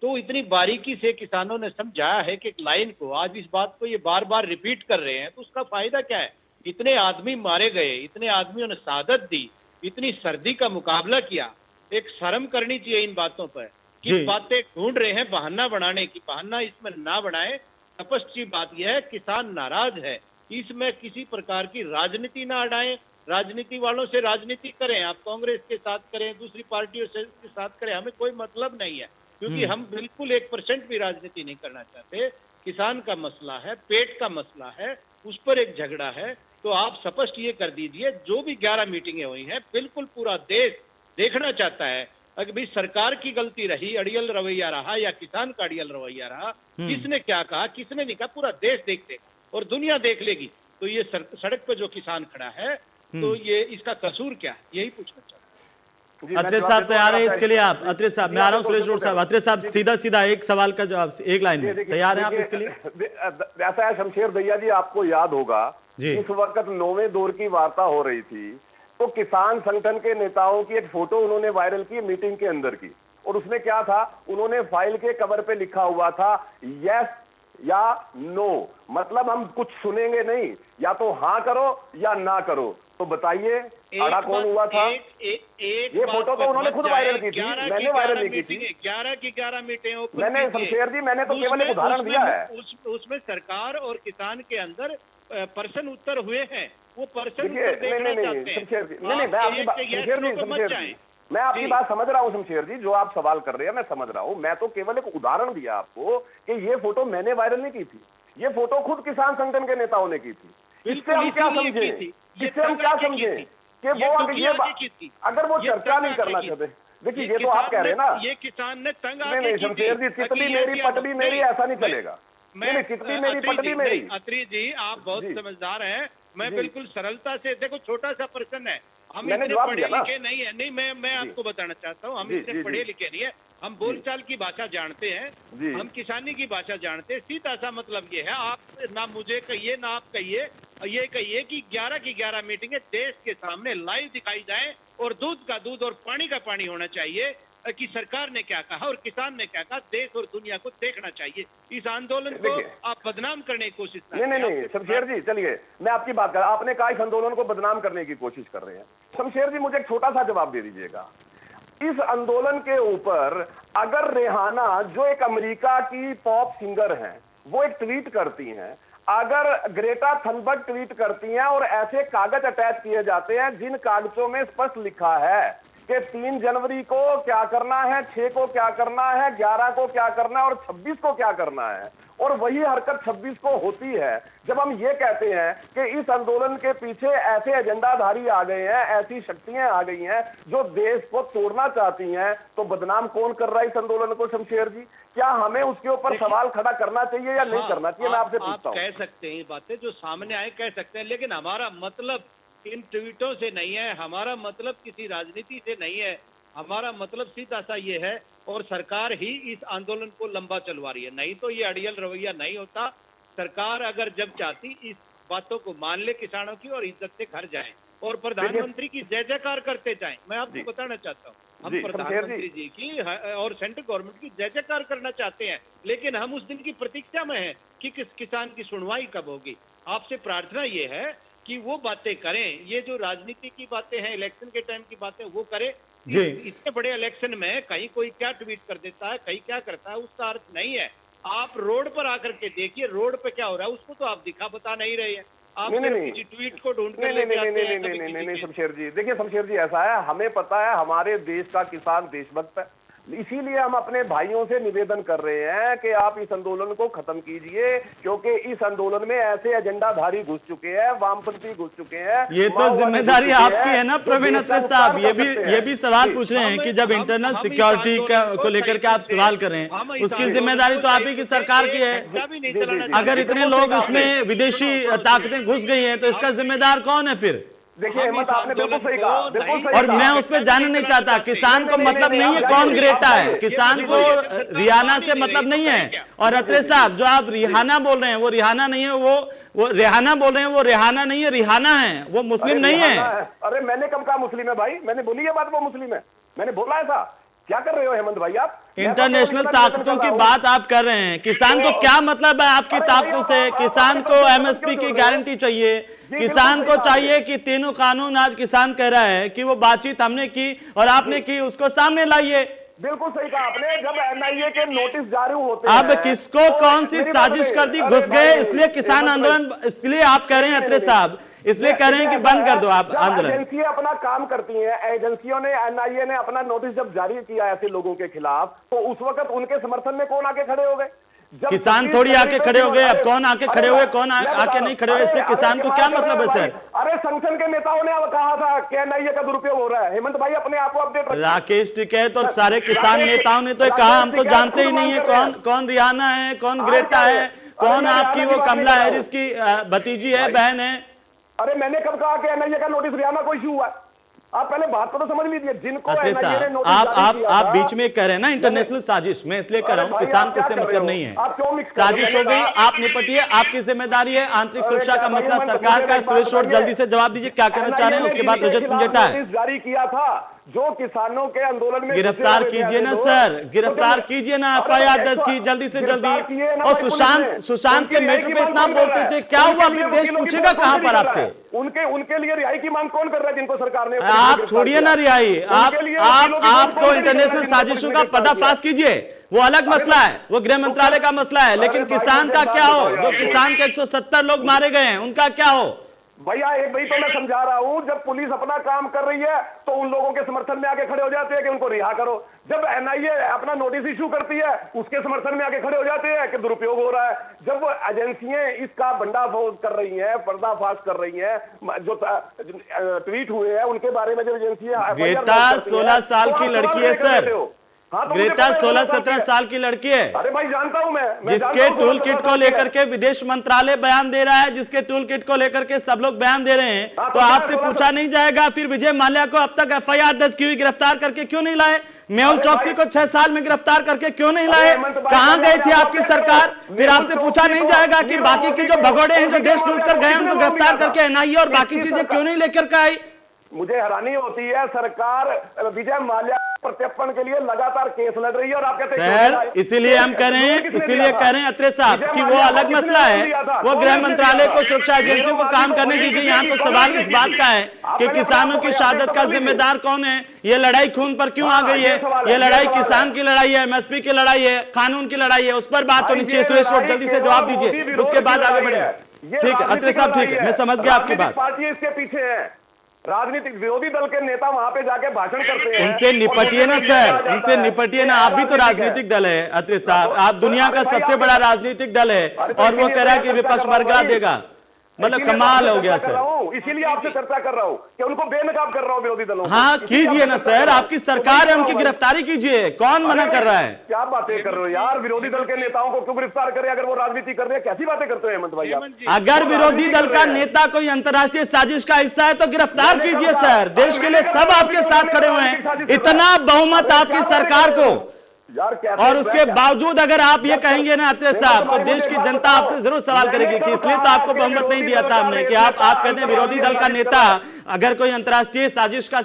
तो इतनी बारीकी से किसानों ने समझाया है कि एक लाइन को, आज इस बात को ये बार बार रिपीट कर रहे हैं, तो उसका फायदा क्या है? इतने आदमी मारे गए, इतने आदमियों ने शहादत दी, इतनी सर्दी का मुकाबला किया, एक शर्म करनी चाहिए इन बातों पर। कि बातें ढूंढ रहे हैं बहाना बनाने की, बहाना इसमें ना बनाए। स्पष्ट सी बात यह है, किसान नाराज है, इसमें किसी प्रकार की राजनीति ना अड़ाएं। राजनीति वालों से राजनीति करें, आप कांग्रेस के साथ करें, दूसरी पार्टियों से के साथ करें, हमें कोई मतलब नहीं है, क्योंकि हम बिल्कुल 1% भी राजनीति नहीं करना चाहते। किसान का मसला है, पेट का मसला है, उस पर एक झगड़ा है। तो आप स्पष्ट ये कर दीजिए, जो भी 11 मीटिंगें हुई हैं, बिल्कुल पूरा देश देखना चाहता है अगर भाई सरकार की गलती रही, अड़ियल रवैया रहा या किसान का अड़ियल रवैया रहा, किसने क्या कहा किसने नहीं कहा, पूरा देश देख लेगा और दुनिया देख लेगी। तो ये सड़क पर जो किसान खड़ा है, तो ये इसका कसूर क्या है, यही पूछना चाहता हूँ। अत्रे साहब तैयार है इसके लिए? आप अत्रे साहब, मैं आ रहा हूँ सुरेश रोड साहब। अत्रे साहब सीधा एक सवाल का जवाब एक लाइन में, तैयार है आप इसके लिए? ऐसा है शमशेर दहिया जी, आपको याद होगा इस वक्त 9वें दौर की वार्ता हो रही थी, तो किसान संगठन के नेताओं की एक फोटो उन्होंने वायरल की मीटिंग के अंदर की, और उसमें क्या था, उन्होंने फाइल के कवर पे लिखा हुआ था यस या नो, मतलब हम कुछ सुनेंगे नहीं, या तो हाँ करो या ना करो। तो बताइए अड़ा कौन हुआ था? ये फोटो तो उन्होंने खुद वायरल की थी, मैंने वायरल नहीं की थी। 11 की 11 मीटिंग मैंने शमशेर जी, मैंने तो केवल एक उदाहरण दिया है। उसमें सरकार और किसान के अंदर प्रश्न उत्तर हुए हैं, वो प्रश्न नहीं, शमशेर जी, नहीं, मैं आपकी बात, शमशेर जी, मैं आपकी बात समझ रहा हूँ शमशेर जी, जो आप सवाल कर रहे हैं मैं समझ रहा हूँ। मैं तो केवल एक उदाहरण दिया आपको कि ये फोटो मैंने वायरल नहीं की थी, ये फोटो खुद किसान संगठन के नेताओं ने की थी। इससे हम क्या समझे, इससे हम क्या समझे कि वो अगर वो चर्चा नहीं करना चाहते, देखिए ये तो आप कह रहे हैं ना, ये किसान ने तंग नहीं शमशेर जी, कितनी मेरी पटवी मेरी, ऐसा नहीं चलेगा। नहीं, कितनी मेरी पटवी मेरी। अत्री जी आप बहुत समझदार हैं, मैं बिल्कुल सरलता से, देखो छोटा सा प्रश्न है, हम इतने पढ़े लिखे नहीं है, नहीं मैं आपको बताना चाहता हूँ, हम इतने पढ़े लिखे नहीं है, हम बोलचाल की भाषा जानते हैं, हम किसानी की भाषा जानते हैं। सीधा सा मतलब ये है, आप ना मुझे कहिए ना आप कहिए, ये कहिए कि 11 की 11 मीटिंगें देश के सामने लाइव दिखाई जाए, और दूध का दूध और पानी का पानी होना चाहिए कि सरकार ने क्या कहा और किसान ने क्या कहा, देश और दुनिया को देखना चाहिए। इस आंदोलन को आप बदनाम करने की कोशिश नहीं शमशेर जी, चलिए मैं आपकी बात कर, आपने कहा इस आंदोलन को बदनाम करने की कोशिश कर रहे हैं। शमशेर जी मुझे एक छोटा सा जवाब दे दीजिएगा, इस आंदोलन के ऊपर अगर रेहाना जो एक अमेरिका की पॉप सिंगर हैं वो एक ट्वीट करती हैं, अगर ग्रेटा थनबर्ग ट्वीट करती हैं और ऐसे कागज अटैच किए जाते हैं जिन कागजों में स्पष्ट लिखा है कि 3 जनवरी को क्या करना है, 6 को क्या करना है, 11 को क्या करना है और 26 को क्या करना है, और वही हरकत 26 को होती है। जब हम ये कहते हैं कि इस आंदोलन के पीछे ऐसे एजेंडाधारी आ गए हैं, ऐसी शक्तियां आ गई हैं जो देश को तोड़ना चाहती हैं, तो बदनाम कौन कर रहा है इस आंदोलन को शमशेर जी? क्या हमें उसके ऊपर सवाल खड़ा करना चाहिए या नहीं करना चाहिए? मैं आपसे पूछता हूँ। कह सकते हैं बातें जो सामने आए, कह सकते हैं, लेकिन हमारा मतलब इन ट्वीटों से नहीं है, हमारा मतलब किसी राजनीति से नहीं है, हमारा मतलब सीधा सा ये है, और सरकार ही इस आंदोलन को लंबा चलवा रही है, नहीं तो ये अड़ियल रवैया नहीं होता। सरकार अगर जब चाहती इस बातों को मान ले किसानों की और इज्जत से घर जाए और प्रधानमंत्री की जय जयकार करते जाए। मैं आपको बताना चाहता हूँ, हम प्रधानमंत्री जी की और सेंट्रल गवर्नमेंट की जय जयकार करना चाहते हैं, लेकिन हम उस दिन की प्रतीक्षा में हैं कि किस किसान की सुनवाई कब होगी। आपसे प्रार्थना ये है कि वो बातें करें, ये जो राजनीति की बातें हैं, इलेक्शन के टाइम की बातें वो करें। इतने बड़े इलेक्शन में कहीं कोई क्या ट्वीट कर देता है, कहीं क्या करता है, उसका अर्थ नहीं है। आप रोड पर आकर के देखिए रोड पे क्या हो रहा है, उसको तो आप दिखा बता नहीं रहे हैं। आप किसी ट्वीट को ढूंढ कर लेके आते हैं। नहीं शमशेर जी, देखिए शमशेर जी ऐसा है, हमें पता है हमारे देश का किसान देशभक्त है, इसीलिए हम अपने भाइयों से निवेदन कर रहे हैं कि आप इस आंदोलन को खत्म कीजिए, क्योंकि इस आंदोलन में ऐसे एजेंडाधारी घुस चुके हैं, वामपंथी घुस चुके हैं। ये तो जिम्मेदारी आपकी है ना प्रवीण अत्रे साहब, ये भी सवाल पूछ रहे हैं कि जब इंटरनल सिक्योरिटी को लेकर के आप सवाल कर रहे हैं, उसकी जिम्मेदारी तो आप ही की सरकार की है। अगर इतने लोग इसमें विदेशी ताकतें घुस गई हैं तो इसका जिम्मेदार कौन है फिर? देखिए हेमंत, आपने बिल्कुल सही कहा, बिल्कुल सही। और मैं उस पर जानना नहीं चाहता, किसान को मतलब नहीं है कौन ग्रेटा है, किसान को रिहाना से मतलब नहीं है। और अत्रे साहब जो आप रिहाना बोल रहे हैं वो रिहाना नहीं है, वो रेहाना बोल रहे हैं वो रेहाना नहीं है, रिहाना है, वो मुस्लिम नहीं है। अरे मैंने कब कहा मुस्लिम है भाई? मैंने बोली है बात वो मुस्लिम है, मैंने बोला ऐसा? क्या कर रहे हो हेमंत भाई आप? इंटरनेशनल ताकतों की बात आप कर रहे हैं, किसान को क्या मतलब है आपकी ताकतों से? किसान को एमएसपी की गारंटी चाहिए, किसान को चाहिए कि तीनों कानून, आज किसान कह रहा है कि वो बातचीत हमने की और आपने की, उसको सामने लाइए। बिल्कुल सही कहा आपने। जब एनआईए के नोटिस जारी होते हैं, अब किसको कौन सी साजिश कर दी, घुस गए, इसलिए किसान आंदोलन, इसलिए आप कह रहे हैं अत्रे साहब, इसलिए कह रहे हैं कि बंद कर दो आप आंदोलन। एजेंसियां अपना काम करती हैं, एजेंसियों ने, एनआईए ने अपना नोटिस जब जारी किया ऐसे लोगों के खिलाफ, तो उस वक्त उनके समर्थन में कौन आके खड़े हो गए? किसान थोड़ी आके खड़े हो गए, अब कौन आके खड़े हुए, कौन आके नहीं खड़े हुए, इससे किसान को क्या मतलब है सर? अरे संगठन के नेताओं ने कहा था कि एनआईए का दुरुपयोग हो रहा है। हेमंत भाई अपने आप को अपडेट रखिए। राकेश टिकैत और सारे किसान नेताओं ने तो कहा हम तो जानते ही नहीं है कौन रिहाना है, कौन ग्रेटा है, कौन आपकी वो कमला हैरिस की भतीजी है, बहन है। अरे मैंने कब कहा कि एनआईए का नोटिस रिहाना को इश्यू हुआ? आप पहले बात को तो समझ लीजिए। जिनको अत्रे NIA ने साहब, नोटिस जारी किया आप था, बीच में कह रहे हैं ना इंटरनेशनल साजिश, मैं इसलिए कह रहा हूँ, भाई, किसान आप को क्या इससे कर रहे मतलब हो? नहीं है। आप क्यों मिक्स कर रहे हो? साजिश हो गई, आप निपटिए, आपकी जिम्मेदारी है। आंतरिक सुरक्षा का मसला सरकार का है। सुरेश रोड जल्दी से जवाब दीजिए, क्या कहना चाह रहे हैं, उसके बाद रजत मुंजेटा है। नोटिस जारी किया था जो किसानों के आंदोलन में गिरफ्तार कीजिए ना सर, गिरफ्तार कीजिए ना, FIR दर्ज की जल्दी से जल्दी। और सुशांत के मैटर पे इतना बोलते थे, क्या हुआ? फिर देश पूछेगा कहां पर आपसे? उनके लिए रिहाई की मांग कौन कर रहा है जिनको सरकार ने? आप छोड़िए ना रिहाई, आपको इंटरनेशनल साजिशों का पर्दाफाश कीजिए, वो अलग मसला है, वो गृह मंत्रालय का मसला है। लेकिन किसान का क्या हो? जो किसान के 170 लोग मारे गए हैं, उनका क्या हो? भैया एक वही तो मैं समझा रहा हूं, जब पुलिस अपना काम कर रही है तो उन लोगों के समर्थन में आके खड़े हो जाते हैं कि उनको रिहा करो। जब NIA अपना नोटिस इशू करती है उसके समर्थन में आके खड़े हो जाते हैं कि दुरुपयोग हो रहा है। जब एजेंसियां इसका भंडाफोड़ कर रही हैं, पर्दाफाश कर रही हैं, जो ट्वीट हुए हैं उनके बारे में जब एजेंसियां ग्रेटा 16 साल की लड़की है सर, ग्रेटा 16-17 साल की लड़की है। अरे भाई जानता हूं मैं जिसके टूल किट को लेकर के विदेश मंत्रालय बयान दे रहा है, जिसके टूल किट को लेकर के सब लोग बयान दे रहे हैं, तो आपसे पूछा नहीं जाएगा फिर विजय माल्या को अब तक FIR दर्ज की हुई, गिरफ्तार करके क्यों नहीं लाए? मेहुल चौकसी को 6 साल में गिरफ्तार करके क्यों नहीं लाए? कहां गई थी आपकी सरकार? फिर आपसे पूछा नहीं जाएगा कि बाकी के जो भगोड़े हैं जो देश लूट कर गए उनको गिरफ्तार करके NIA और बाकी चीजें क्यों नहीं लेकर के आई? मुझे हैरानी होती है, सरकार विजय माल्या प्रत्यर्पण के लिए लगातार केस लड़ रही है और आप कहते हैं सर, इसीलिए हम कह रहे हैं अत्रे साहब कि वो अलग मसला है, वो गृह मंत्रालय को, सुरक्षा एजेंसियों को काम करने दीजिए। यहाँ तो सवाल इस बात का है कि किसानों की शहादत का जिम्मेदार कौन है? ये लड़ाई खून पर क्यों आ गई है? ये लड़ाई किसान की लड़ाई है, MSP की लड़ाई है, कानून की लड़ाई है, उस पर बात होनी चाहिए। सुरेश रोड जल्दी से जवाब दीजिए, उसके बाद आगे बढ़े। ठीक है अत्रे साहब, ठीक है, मैं समझ गया आपकी बात। पार्टी इसके पीछे है, राजनीतिक विरोधी दल के नेता वहां पे जाके भाषण करते हैं। उनसे निपटिए ना सर, उनसे निपटिए ना। आप भी तो राजनीतिक दल है अत्रे साहब, आप दुनिया का सबसे बड़ा राजनीतिक दल है और वो कह रहा है कि विपक्ष बरकरार देगा। मतलब कमाल हो गया सर। इसीलिए आपसे चर्चा कर रहा हूं कि उनको बेनकाब कर रहा हूं विरोधी दलों। हाँ कीजिए ना सर, आपकी सरकार है, उनकी गिरफ्तारी कीजिए, कौन मना कर रहा है? क्या बातें कर रहे हो यार? विरोधी दल के नेताओं को क्यों गिरफ्तार करें अगर वो राजनीति कर रहे हैं? कैसी बातें करते हैं हेमंत भाई आप? अगर विरोधी दल का नेता कोई अंतर्राष्ट्रीय साजिश का हिस्सा है तो गिरफ्तार कीजिए सर। देश के लिए सब आपके साथ खड़े हुए हैं, इतना बहुमत आपकी सरकार को, और उसके बावजूद अगर आप ये कहेंगे ना अत्रे साहब, तो देश की जनता आपसे जरूर सवाल करेगी कि इसलिए तो आपको बहुमत नहीं दिया था हमने, कि आप कहते हैं विरोधी दल का नेता अगर कोई अंतर्राष्ट्रीय साजिश का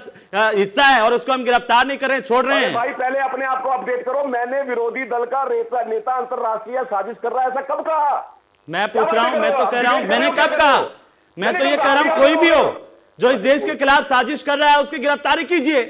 हिस्सा है और उसको हम गिरफ्तार नहीं कर रहे हैं, छोड़ रहे हैं। भाई पहले अपने आप को अपडेट करो। मैंने विरोधी दल का नेता अंतर्राष्ट्रीय साजिश कर रहा है ऐसा कब कहा? मैं पूछ रहा हूं, मैं तो कह रहा हूं, मैंने कब कहा? मैं तो ये कह रहा हूं कोई भी हो जो इस देश के खिलाफ साजिश कर रहा है उसकी गिरफ्तारी कीजिए।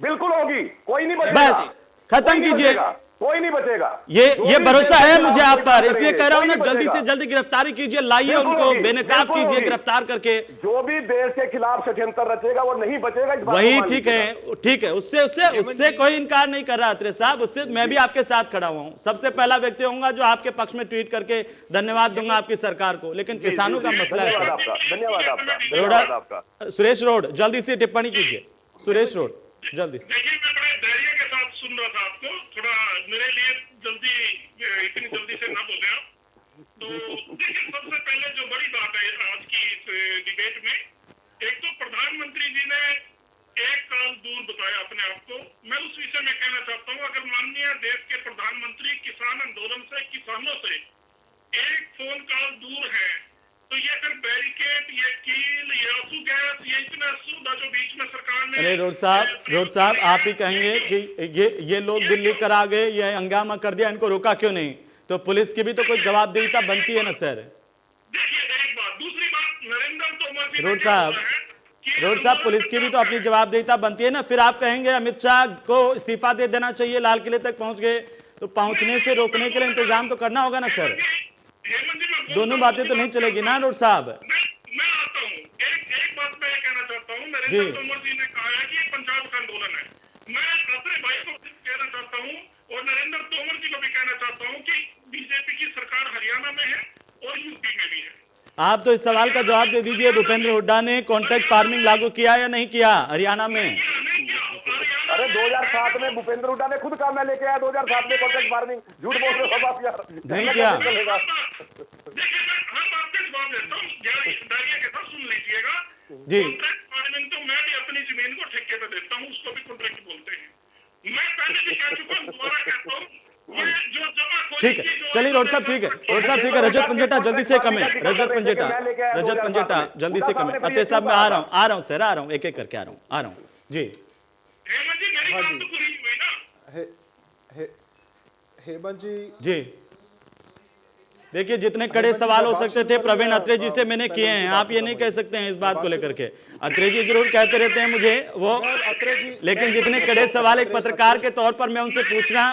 बिल्कुल होगी, कोई नहीं बचेगा, बस खत्म कीजिए, कोई नहीं बचेगा। ये भरोसा है मुझे आप पर, इसलिए कह रहा हूं ना जल्दी से जल्दी गिरफ्तारी कीजिए, लाइए उनको, बेनकाब कीजिए गिरफ्तार करके। जो भी देश के खिलाफ षड्यंत्र रचेगा वो नहीं बचेगा, इस बात वही ठीक है, ठीक है, उससे कोई इनकार नहीं कर रहा अत्रे साहब, उससे मैं भी आपके साथ खड़ा हुआ हूं। सबसे पहला व्यक्ति होऊंगा जो आपके पक्ष में ट्वीट करके धन्यवाद दूंगा आपकी सरकार को, लेकिन किसानों का मसला है। धन्यवाद आपका। सुरेश रोड जल्दी से टिप्पणी कीजिए, सुरेश रोड जल्दी से। सुन रहा था आपको, थोड़ा मेरे लिए जल्दी, इतनी जल्दी से ना बोले आप। तो देखिए सबसे पहले जो बड़ी बात है आज की इस डिबेट में, एक तो प्रधानमंत्री जी ने एक काल दूर बताया अपने आप को। मैं उस विषय में कहना चाहता हूँ, अगर माननीय देश के प्रधानमंत्री किसान आंदोलन से, किसानों से एक फोन कॉल दूर है, तो ये फिर बैरिकेड, ये कील, ये आंसू गैस, ये इतना सुविधा जो बीच में सरकार ने। अरे रोड साहब आप ही कहेंगे कि ये लोग दिल्ली कर आ गए, ये हंगामा कर दिया, इनको रोका क्यों नहीं? तो पुलिस की भी तो कोई जवाबदेहिता बनती है ना सर। देखिए एक बात, दूसरी बात, नरेंद्र तोमर रोड साहब पुलिस की भी तो अपनी जवाबदेहिता बनती है ना। फिर आप कहेंगे अमित शाह को इस्तीफा दे देना चाहिए, लाल किले तक पहुंच गए, तो पहुंचने से रोकने के लिए इंतजाम तो करना होगा ना सर। दोनों बातें तो नहीं चलेगी ना रोड साहब। मैं आता हूँ, एक बात मैं कहना चाहता हूँ, नरेंद्र तोमर जी ने कहा है कि ये पंजाब का आंदोलन है। मैं अपने भाई को कहना चाहता हूँ और नरेंद्र तोमर जी को भी कहना चाहता हूँ कि बीजेपी की सरकार हरियाणा में है और यूपी में भी है। आप तो इस सवाल का जवाब दे दीजिए, भूपेंद्र हुड्डा ने कॉन्ट्रैक्ट फार्मिंग लागू किया या नहीं किया हरियाणा में? अरे 2007 में भूपेंद्र हुड्डा ने खुद कहा मैं लेके आया 2007 में कॉन्ट्रैक्ट फार्मिंग। झूठ बोल रहे हो आप यार, नहीं किया। देखिए मैं हर बात पे जवाब देता हूँ, धैर्य के साथ सुन लीजिएगा। जी। कॉन्ट्रैक्ट फार्मिंग तो मैं भी अपनी जमीन को ठेके पे देता हूँ, उसको भी कॉन्ट्रैक्ट बोलते हैं। मैं पहले भी कह चुका हूँ, दोबारा कहता हूँ, ये जो जमाखोरी ठीक है, चलिए रोड साहब ठीक है, रोड साहब ठीक है। रजत पंजेटा जल्दी से कमेंट, रजत पंजेटा जल्दी से कमेंट। अत्रे साहब मैं आ रहा हूँ सर, आ रहा हूँ, एक एक करके आ रहा हूँ जी। हेमंत जी जी देखिए, जितने कड़े सवाल हो सकते थे प्रवीण अत्रे जी से मैंने किए हैं, आप ये नहीं कह सकते हैं इस बात को लेकर के। अत्रे जी जरूर कहते रहते हैं मुझे वो, लेकिन जितने कड़े सवाल एक पत्रकार के तौर पर मैं उनसे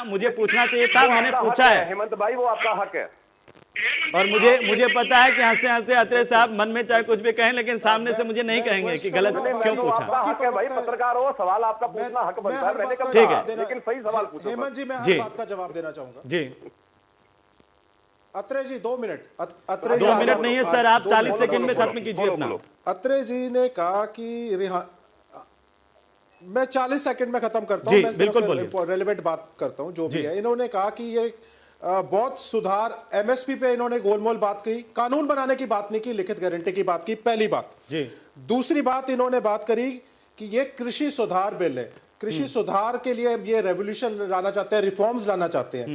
मुझे पूछना चाहिए था, मैंने पूछा है। हेमंत भाई वो आपका हक है, और मुझे पता है कि हंसते हंसते अत्रे साहब मन में चाहे कुछ भी कहें, लेकिन सामने से मुझे नहीं कहेंगे कि गलत क्यों पूछा। आपका हक है भाई, पत्रकार हो, सवाल आपका पूछना हक बनता है, मैंने कहा ठीक है, लेकिन सही सवाल पूछो। हेमंत जी मैं हर बात का जवाब देना चाहूंगा जी। अत्रे जी 2 मिनट। 2 मिनट नहीं है सर, आप 40 सेकंड में खत्म कीजिए अपना। अत्रे जी ने कहा कि मैं 40 सेकंड में खत्म करता हूं, मैं सिर्फ रेलेवेंट बात करता हूं जो भी है। इन्होंने कहा कि ये बहुत सुधार, एमएसपी पे इन्होंने गोलमोल बात की, कानून बनाने की बात नहीं की, लिखित गारंटी की बात की, पहली बात जी। दूसरी बात इन्होंने बात करी कि ये कृषि सुधार बिल है, कृषि सुधार के लिए ये रेवोल्यूशन लाना चाहते हैं, रिफॉर्म्स लाना चाहते हैं।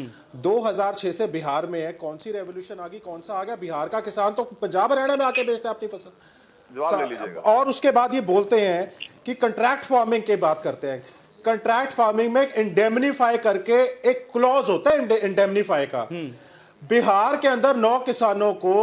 2006 से बिहार में है, कौन सी रेवोल्यूशन आ गई, कौन सा आ गया? बिहार का किसान तो पंजाब हरियाणा में आके बेचते हैं अपनी फसल। और उसके बाद ये बोलते हैं कि कंट्रैक्ट फार्मिंग की बात करते हैं। कंट्रैक्ट फार्मिंग में इंडेमनीफाई करके एक क्लॉज होता है इंडेमनीफाई का। बिहार के अंदर 9 किसानों को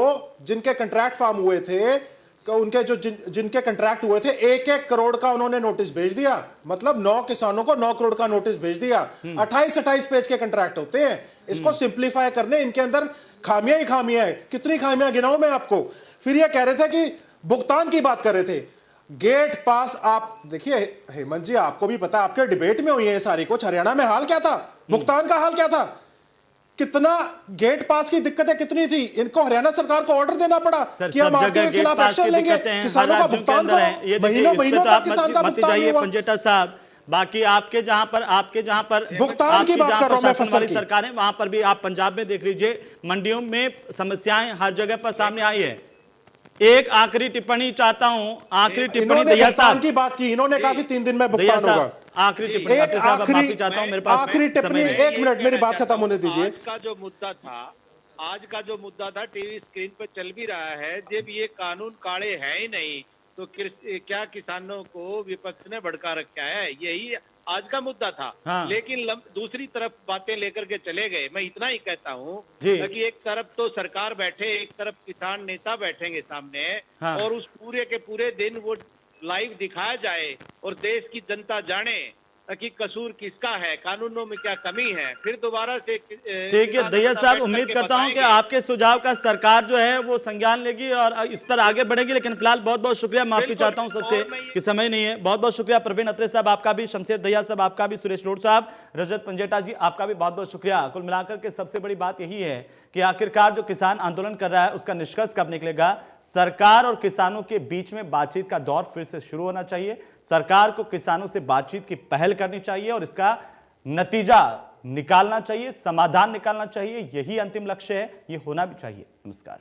जिनके कंट्रैक्ट फार्म हुए थे, उनके जो जिनके कंट्रैक्ट हुए थे, 1-1 करोड़ का उन्होंने नोटिस भेज दिया। मतलब 9 किसानों को 9 करोड़ का नोटिस भेज दिया। 28-28 पेज के कंट्रैक्ट होते हैं। इसको सिंप्लीफाई करने, इनके अंदर खामियां ही खामियां है। कितनी खामियां गिनाऊं मैं आपको? फिर ये कह रहे थे कि भुगतान की बात कर रहे थे। गेट पास, आप देखिए हेमंत जी, आपको भी पता, आपके डिबेट में हुई है सारी कुछ। हरियाणा में हाल क्या था, भुगतान का हाल क्या था, कितना गेट पास की दिक्कतें कितनी थी। इनको हरियाणा सरकार को ऑर्डर देना पड़ा कि हम आपके खिलाफ एक्शन लेंगे, किसानों का भुगतान करो। महीनों तक किसान का भुगतान नहीं हुआ। पंजेटा साहब, बाकी आपके जहां पर भुगतान की बात कर रहा हूं मैं, फसल की सरकार है, वहां पर भी आप पंजाब में देख लीजिए, मंडियों में समस्याएं हर जगह पर सामने आई है। एक आखिरी टिप्पणी चाहता हूं, आखिरी टिप्पणी दहिया साहब की बात की, इन्होंने कहा कि 3 दिन में भुगतान होगा। आखिरी टिप्पणी चाहता हूं, मेरे पास आखिरी टिप्पणी, 1 मिनट मेरी बात खत्म होने दीजिए। आज का जो मुद्दा था टीवी स्क्रीन पर चल भी रहा है, जब ये कानून काढ़े है ही नहीं तो क्या किसानों को विपक्ष ने भड़का रखा है, यही आज का मुद्दा था। हाँ। लेकिन दूसरी तरफ बातें लेकर के चले गए। मैं इतना ही कहता हूँ कि एक तरफ तो सरकार बैठे, एक तरफ किसान नेता बैठेंगे सामने। हाँ। और उस पूरे के पूरे दिन वो लाइव दिखाया जाए और देश की जनता जाने कि कसूर किसका है, कानूनों में क्या कमी है। फिर दोबारा से ठीक है दहिया साहब, उम्मीद करता हूं कि आपके सुझाव का सरकार जो है वो संज्ञान लेगी और इस पर आगे बढ़ेगी। लेकिन फिलहाल बहुत बहुत शुक्रिया, माफी चाहता हूं सबसे कि समय नहीं है। बहुत बहुत शुक्रिया प्रवीण अत्रे साहब आपका भी, शमशेर दहिया साहब आपका भी, सुरेश रोड साहब, रजत पंजेटा जी आपका भी बहुत बहुत शुक्रिया। कुल मिलाकर के सबसे बड़ी बात यही है कि आखिरकार जो किसान आंदोलन कर रहा है उसका निष्कर्ष कब निकलेगा। सरकार और किसानों के बीच में बातचीत का दौर फिर से शुरू होना चाहिए। सरकार को किसानों से बातचीत की पहल करनी चाहिए और इसका नतीजा निकालना चाहिए, समाधान निकालना चाहिए। यही अंतिम लक्ष्य है, ये होना भी चाहिए। नमस्कार।